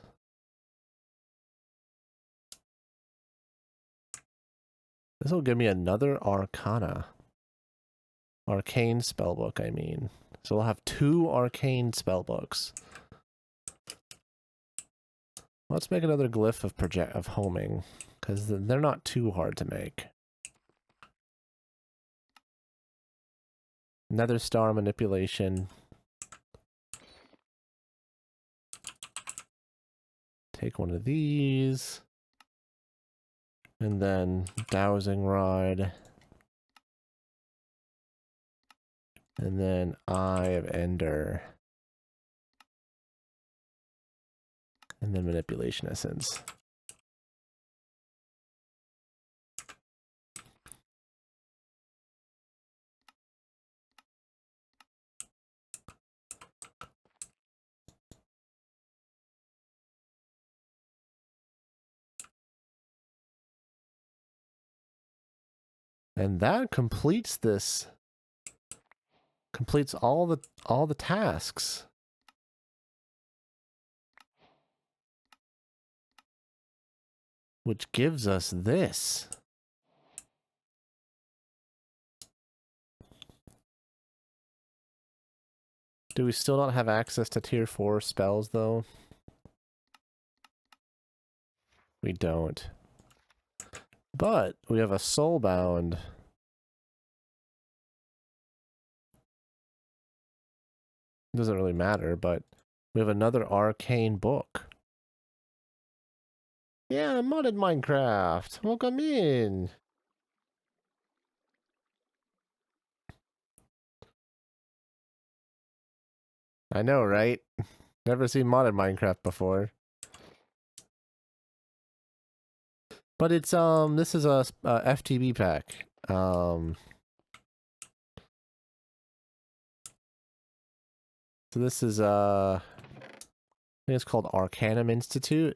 This will give me another Arcana. Arcane spellbook, I mean. So we'll have 2 arcane spellbooks. Let's make another glyph of homing, because they're not too hard to make. Nether star manipulation. Take one of these. And then dowsing rod. And then Eye of Ender. And then manipulation essence. And that completes this. Completes all the tasks. Which gives us this. Do we still not have access to tier 4 spells though? We don't. But we have a soulbound. Doesn't really matter, but we have another arcane book. Yeah, modded Minecraft. Welcome in. I know, right? Never seen modded Minecraft before. But it's this is a FTB pack. So this is I think it's called Arcanum Institute.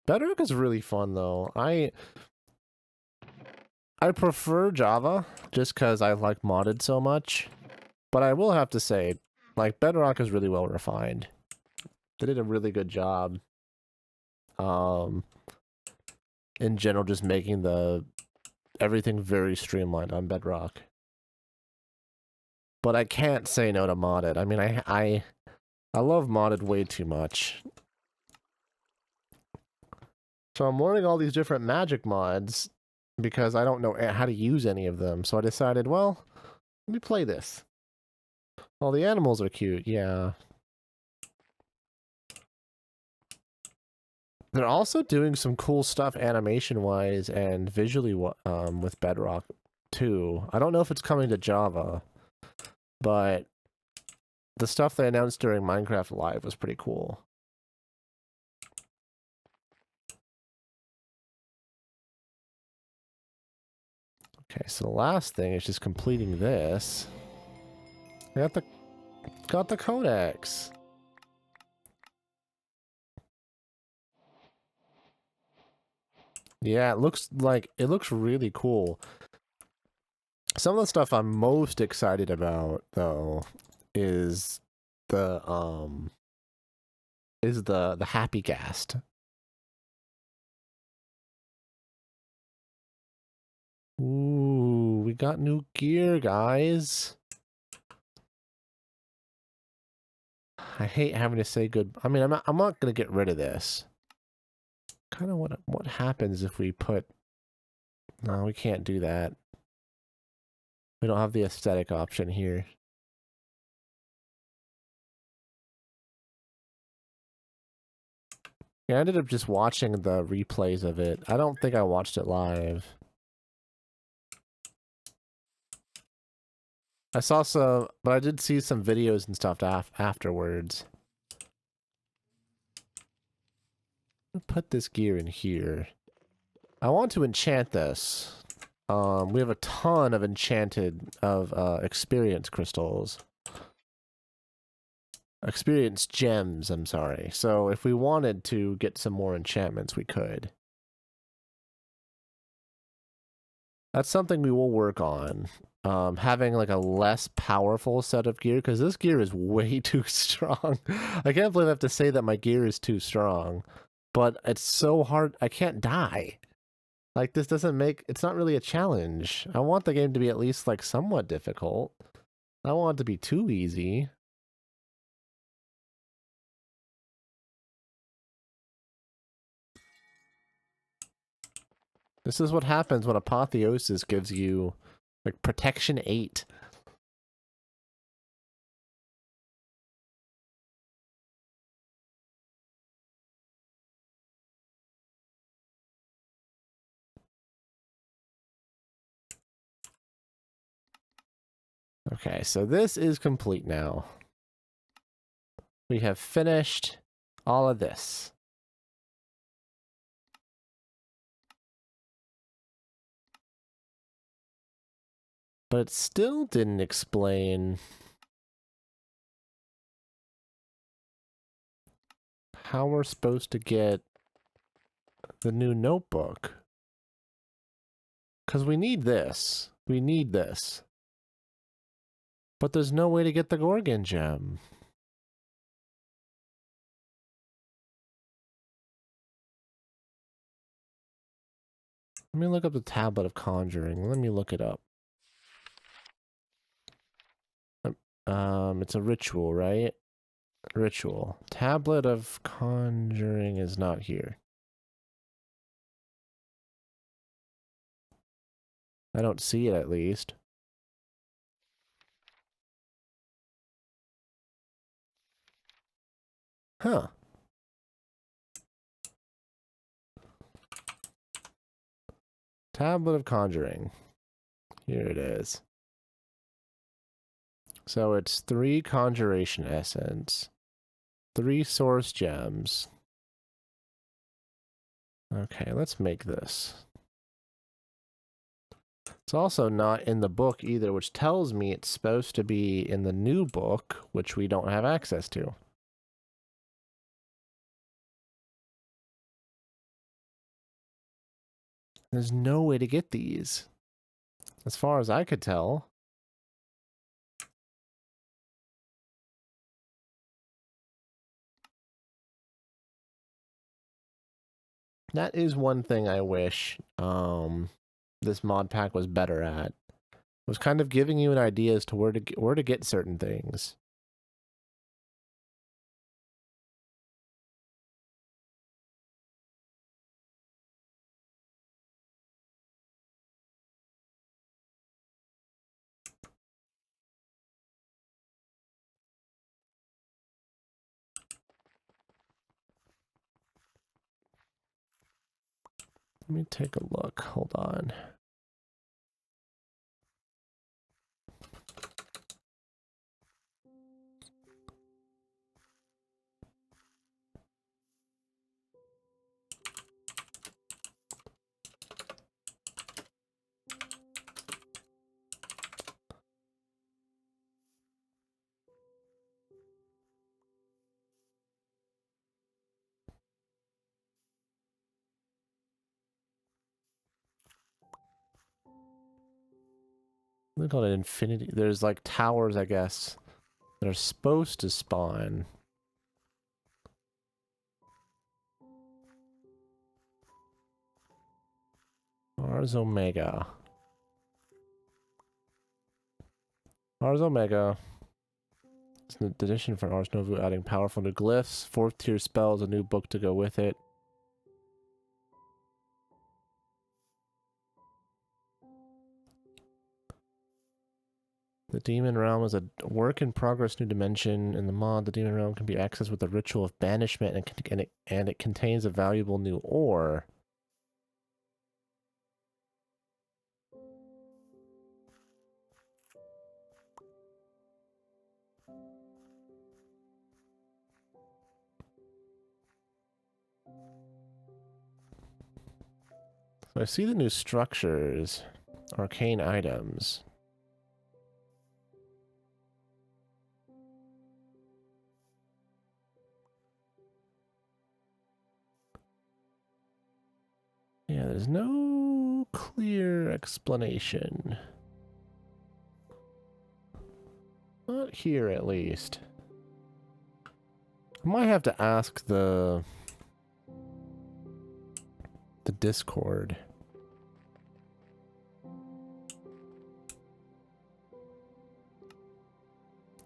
Bedrock is really fun though. I prefer Java just because I like modded so much. But I will have to say, like, Bedrock is really well refined. They did a really good job. In general, just making everything very streamlined on Bedrock. But I can't say no to modded. I mean, I love modded way too much. So I'm learning all these different magic mods because I don't know how to use any of them. So I decided, well, let me play this. All the animals are cute, yeah. They're also doing some cool stuff animation-wise and visually with Bedrock, too. I don't know if it's coming to Java, but the stuff they announced during Minecraft Live was pretty cool. Okay, so the last thing is just completing this. I got the codex. Yeah, it looks really cool. Some of the stuff I'm most excited about though is the Happy Ghast. Ooh, we got new gear, guys. I hate having to say good. I mean, I'm not gonna get rid of this. Kind of what happens if we put? No, we can't do that. We don't have the aesthetic option here. Yeah, I ended up just watching the replays of it. I don't think I watched it live. I saw some, but I did see some videos and stuff afterwards. Put this gear in here. I want to enchant this. We have a ton of experience crystals. Experience gems, I'm sorry. So if we wanted to get some more enchantments, we could. That's something we will work on. Having like a less powerful set of gear, because this gear is way too strong. I can't believe I have to say that my gear is too strong, but it's so hard. I can't die. Like, this doesn't make, it's not really a challenge. I want the game to be at least like somewhat difficult. I don't want it to be too easy. This is what happens when Apotheosis gives you like protection 8. Okay, so this is complete now. We have finished all of this. But it still didn't explain how we're supposed to get the new notebook. Because we need this. We need this. But there's no way to get the Gorgon gem. Let me look up the Tablet of Conjuring. Let me look it up. It's a ritual, right? Ritual. Tablet of Conjuring is not here. I don't see it, at least. Huh. Tablet of Conjuring. Here it is. So it's 3 Conjuration Essence, 3 Source Gems. Okay, let's make this. It's also not in the book either, which tells me it's supposed to be in the new book, which we don't have access to. There's no way to get these, as far as I could tell. That is one thing I wish this mod pack was better at. Was kind of giving you an idea as to where to get certain things. Let me take a look. Hold on. They call it infinity. There's like towers, I guess, that are supposed to spawn. Ars Omega. Ars Omega. It's an addition for Ars Nova, adding powerful new glyphs, 4th tier spells, a new book to go with it. The Demon Realm is a work in progress new dimension. In the mod, the Demon Realm can be accessed with the Ritual of Banishment, and it contains a valuable new ore. So I see the new structures, arcane items. Yeah, there's no no clear explanation. Not here, at least. I might have to ask the Discord.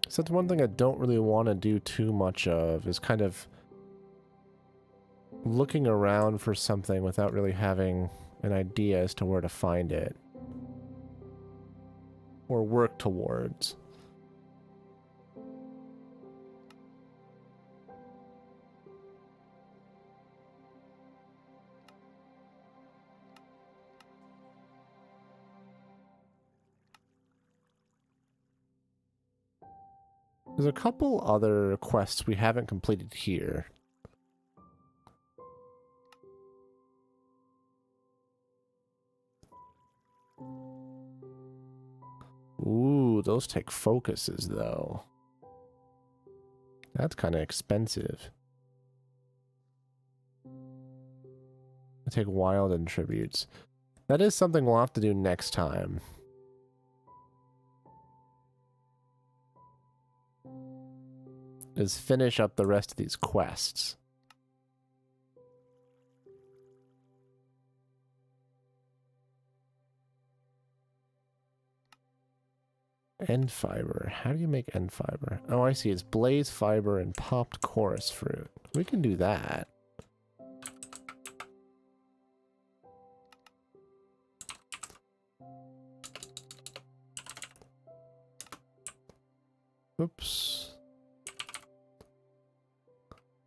So that's one thing I don't really want to do too much of, is kind of looking around for something without really having an idea as to where to find it. Or work towards. There's a couple other quests we haven't completed here. Ooh, those take focuses, though. That's kind of expensive. I take wild attributes. That is something we'll have to do next time. Is finish up the rest of these quests. End fiber. How do you make end fiber? Oh, I see. It's blaze fiber and popped chorus fruit. We can do that. Oops.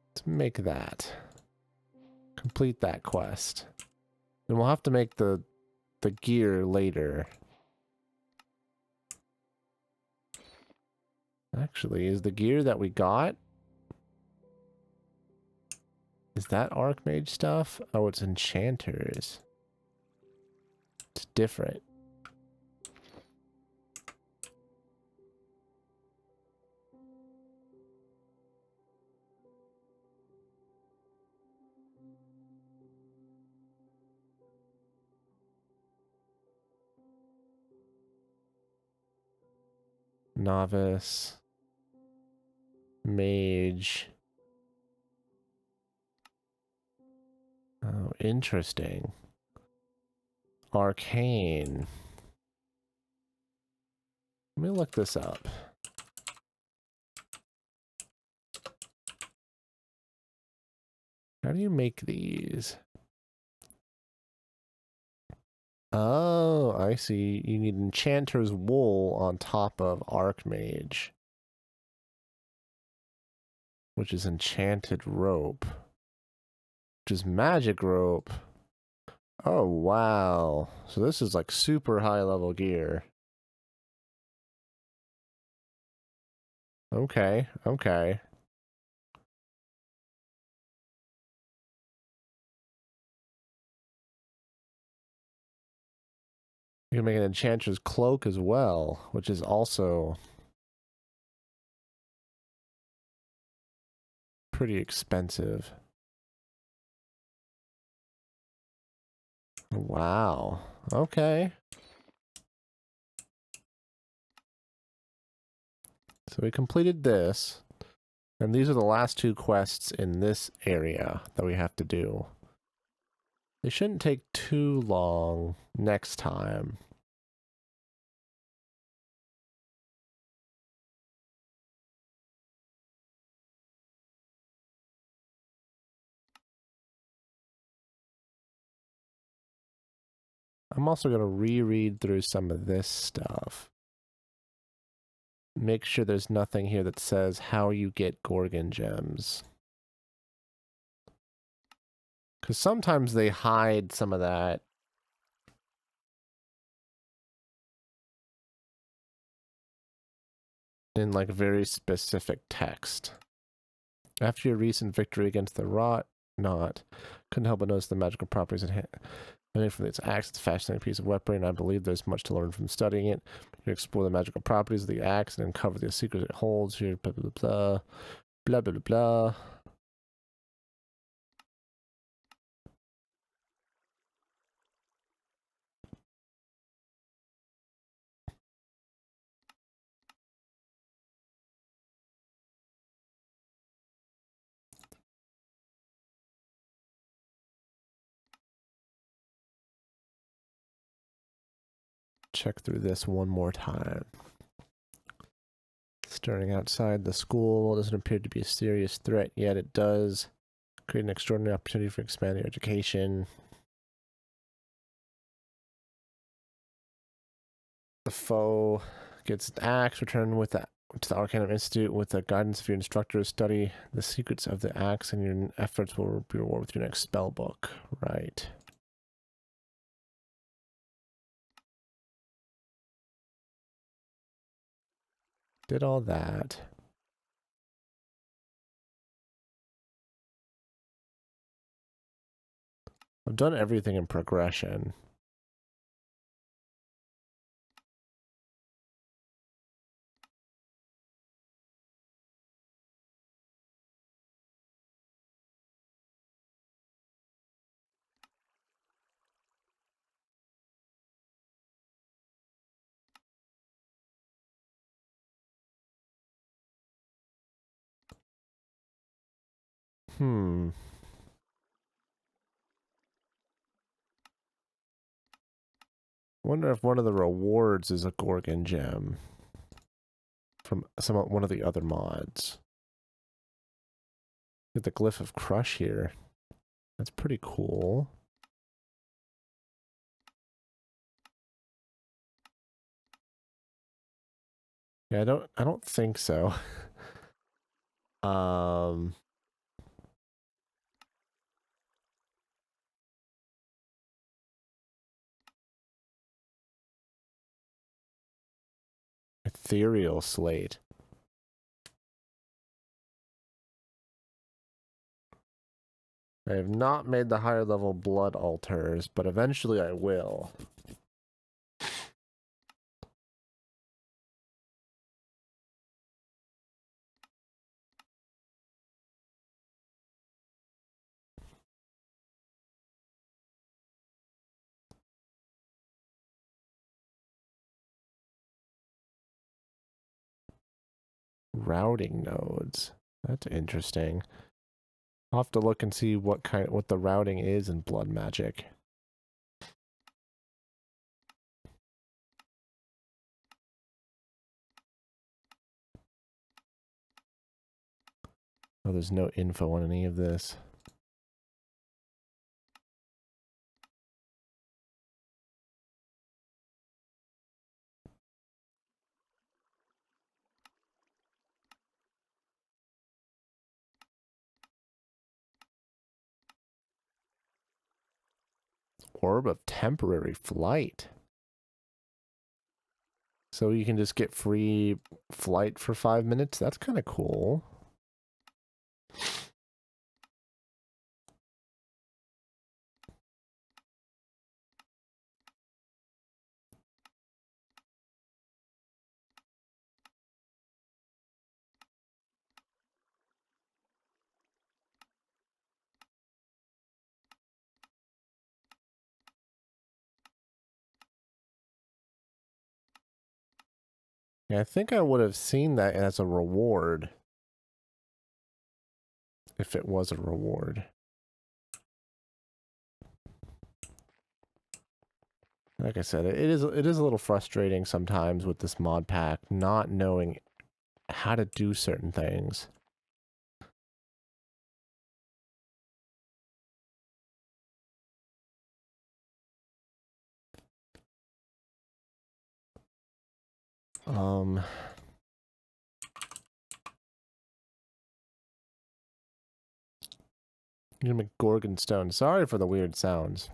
Let's make that. Complete that quest. Then we'll have to make the gear later. Actually, is the gear that we got, is that Archmage stuff? Oh, it's enchanters. It's different. Novice. Mage. Oh, interesting. Arcane. Let me look this up. How do you make these? Oh, I see. You need Enchanter's Wool on top of Archmage. Which is Enchanted Rope. Which is Magic Rope. Oh, wow. So this is like super high level gear. Okay, okay. You can make an Enchanter's Cloak as well, which is also pretty expensive. Wow. Okay. So we completed this. And these are the last two quests in this area that we have to do. They shouldn't take too long next time. I'm also going to reread through some of this stuff. Make sure there's nothing here that says how you get Gorgon gems. Because sometimes they hide some of that. In like very specific text. After your recent victory against the Rot Knot, couldn't help but notice the magical properties at hand. Learning from its axe, it's a fascinating piece of weaponry, and I believe there's much to learn from studying it. You explore the magical properties of the axe and uncover the secrets it holds. Here, blah blah blah, blah blah blah. check through this one more time. Stirring outside the school doesn't appear to be a serious threat, yet it does create an extraordinary opportunity for expanding education. The foe gets its axe, return with that to the Arcanum Institute with the guidance of your instructors. Study the secrets of the axe, and your efforts will be rewarded with your next spell book. Right. Did all that. I've done everything in progression. Wonder if one of the rewards is a Gorgon gem from one of the other mods. Get the glyph of crush here. That's pretty cool. Yeah, I don't think so. Ethereal slate. I have not made the higher level blood altars, but eventually I will. Routing nodes. That's interesting. I'll have to look and see what the routing is in blood magic. Oh, there's no info on any of this. Orb of temporary flight. So you can just get free flight for 5 minutes? That's kind of cool. Yeah, I think I would have seen that as a reward. If it was a reward. Like I said, it is a little frustrating sometimes with this mod pack, not knowing how to do certain things. You make Gorgon Stone. Sorry for the weird sounds.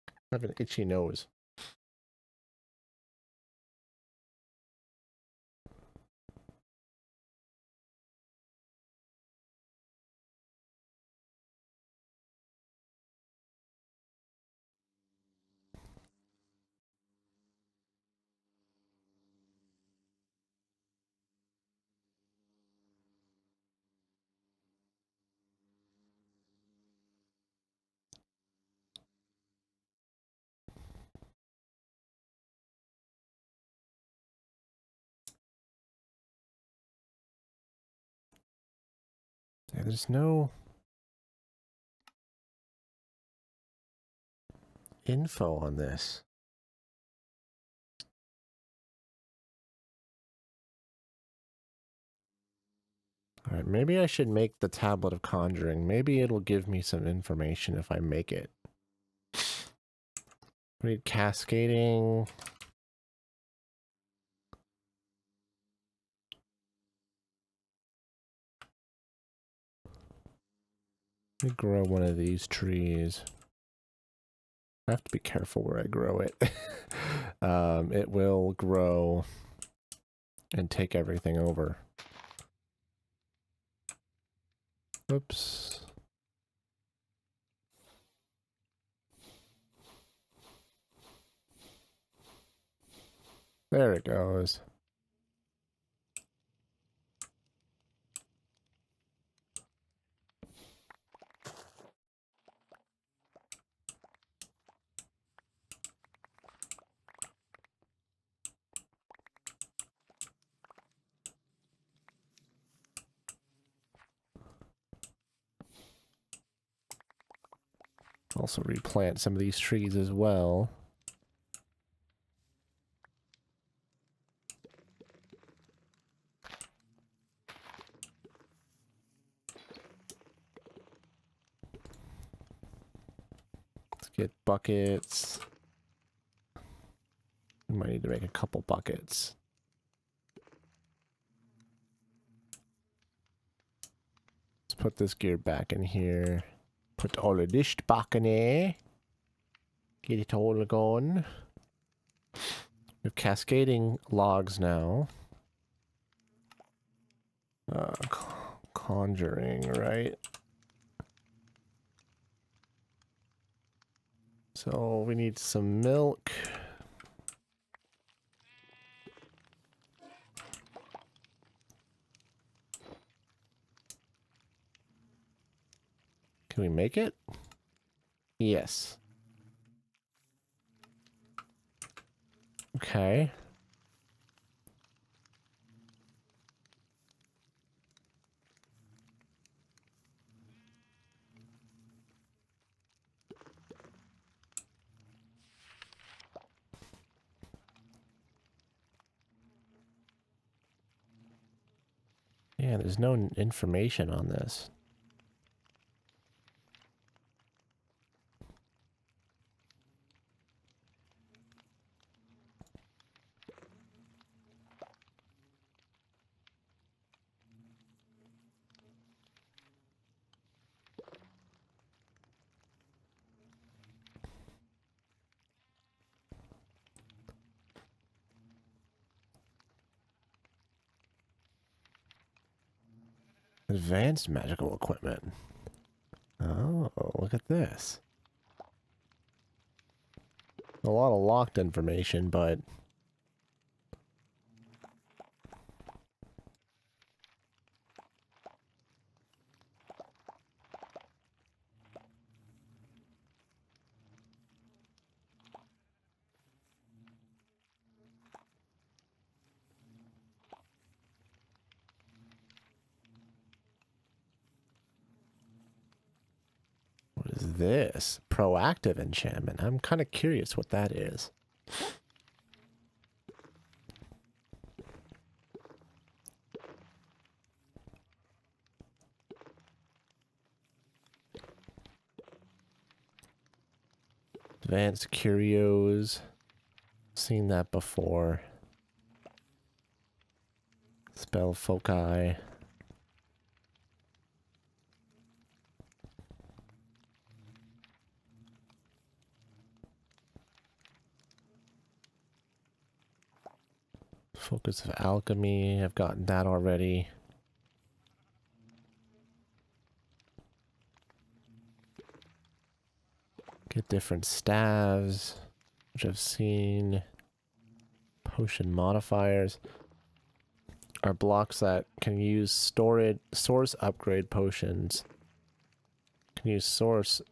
I have an itchy nose. Yeah, there's no info on this. Alright, maybe I should make the Tablet of Conjuring. Maybe it'll give me some information if I make it. Read cascading. Let me grow one of these trees. I have to be careful where I grow it. It will grow and take everything over. Oops. There it goes. Also replant some of these trees as well. Let's get buckets. We might need to make a couple buckets. Let's put this gear back in here. Put all of this back in here. Get it all going. We have cascading logs now. Conjuring, right? So we need some milk. Can we make it? Yes. Okay. Yeah, there's no information on this. Advanced magical equipment. Oh, look at this. A lot of locked information, but... what is this? Proactive enchantment. I'm kind of curious what that is. Advanced curios. Seen that before. Spell foci. Focus of alchemy. I've gotten that already. Get different staves, which I've seen. Potion modifiers are blocks that can use source upgrade potions. Can use source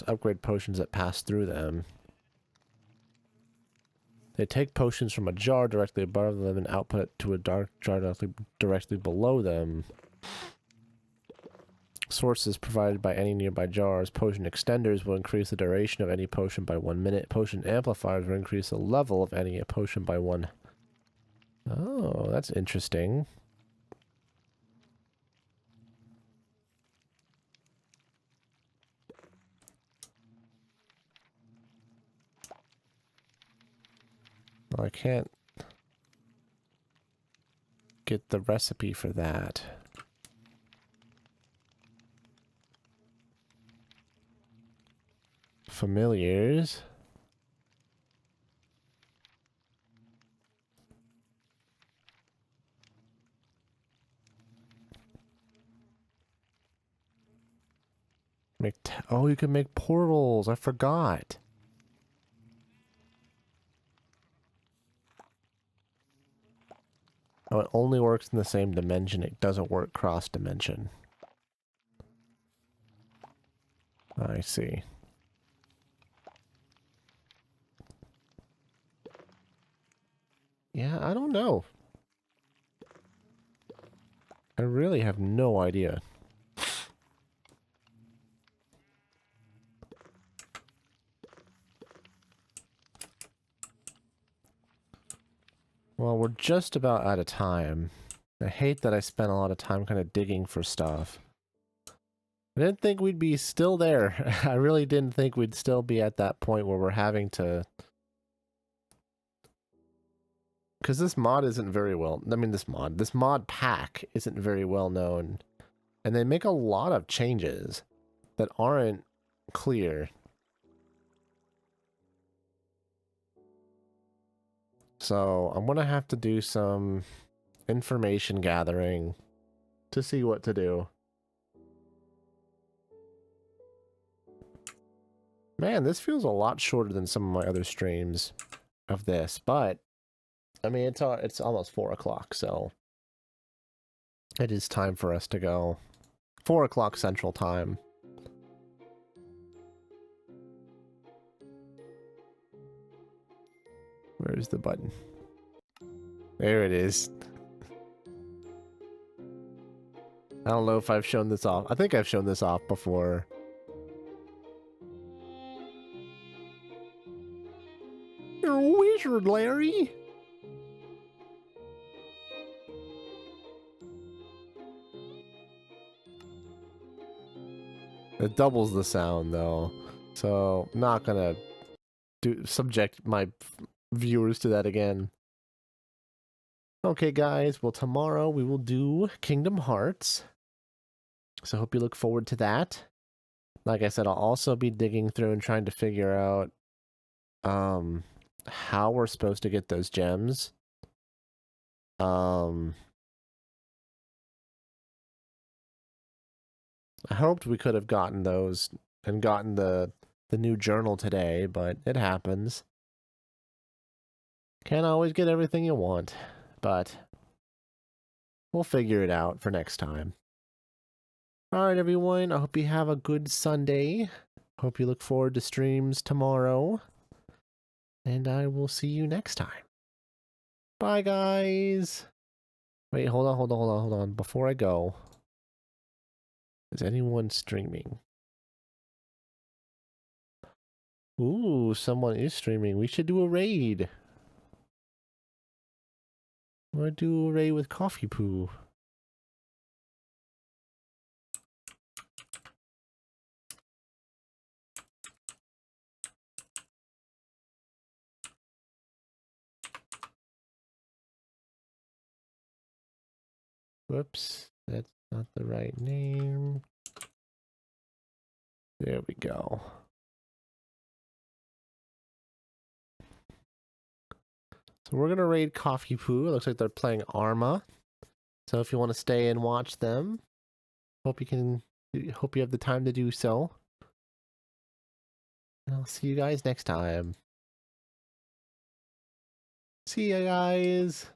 upgrade potions that pass through them. They take potions from a jar directly above them and output it to a dark jar directly below them. Sources provided by any nearby jars. Potion extenders will increase the duration of any potion by 1 minute. Potion amplifiers will increase the level of any potion by 1. Oh, that's interesting. Well, I can't get the recipe for that. Familiars. Oh, you can make portals. I forgot. Oh, it only works in the same dimension. It doesn't work cross-dimension. I see. Yeah, I don't know. I really have no idea. Well, we're just about out of time. I hate that I spent a lot of time kind of digging for stuff. I didn't think we'd be still there. I really didn't think we'd still be at that point where we're having to... Because this mod isn't very well... I mean, this mod pack isn't very well known. And they make a lot of changes that aren't clear. So I'm going to have to do some information gathering to see what to do. Man, this feels a lot shorter than some of my other streams of this, but I mean, it's almost 4 o'clock, so it is time for us to go. 4 o'clock Central Time. Where's the button? There it is. I don't know if I've shown this off. I think I've shown this off before. You're a wizard, Larry! It doubles the sound, though. So, I'm not gonna subject my viewers to that again. Okay, guys. Well, tomorrow we will do Kingdom Hearts. So, hope you look forward to that. Like I said, I'll also be digging through and trying to figure out how we're supposed to get those gems. I hoped we could have gotten those and gotten the new journal today, but it happens. Can't always get everything you want, but we'll figure it out for next time. Alright, everyone, I hope you have a good Sunday. Hope you look forward to streams tomorrow. And I will see you next time. Bye, guys! Wait, hold on. Before I go, is anyone streaming? Ooh, someone is streaming. We should do a raid. We'll do a raid with Coffee Poo. Whoops, that's not the right name. There we go. So we're gonna raid Coffee Poo. It looks like they're playing Arma. So if you want to stay and watch them, hope you have the time to do so. And I'll see you guys next time. See ya, guys.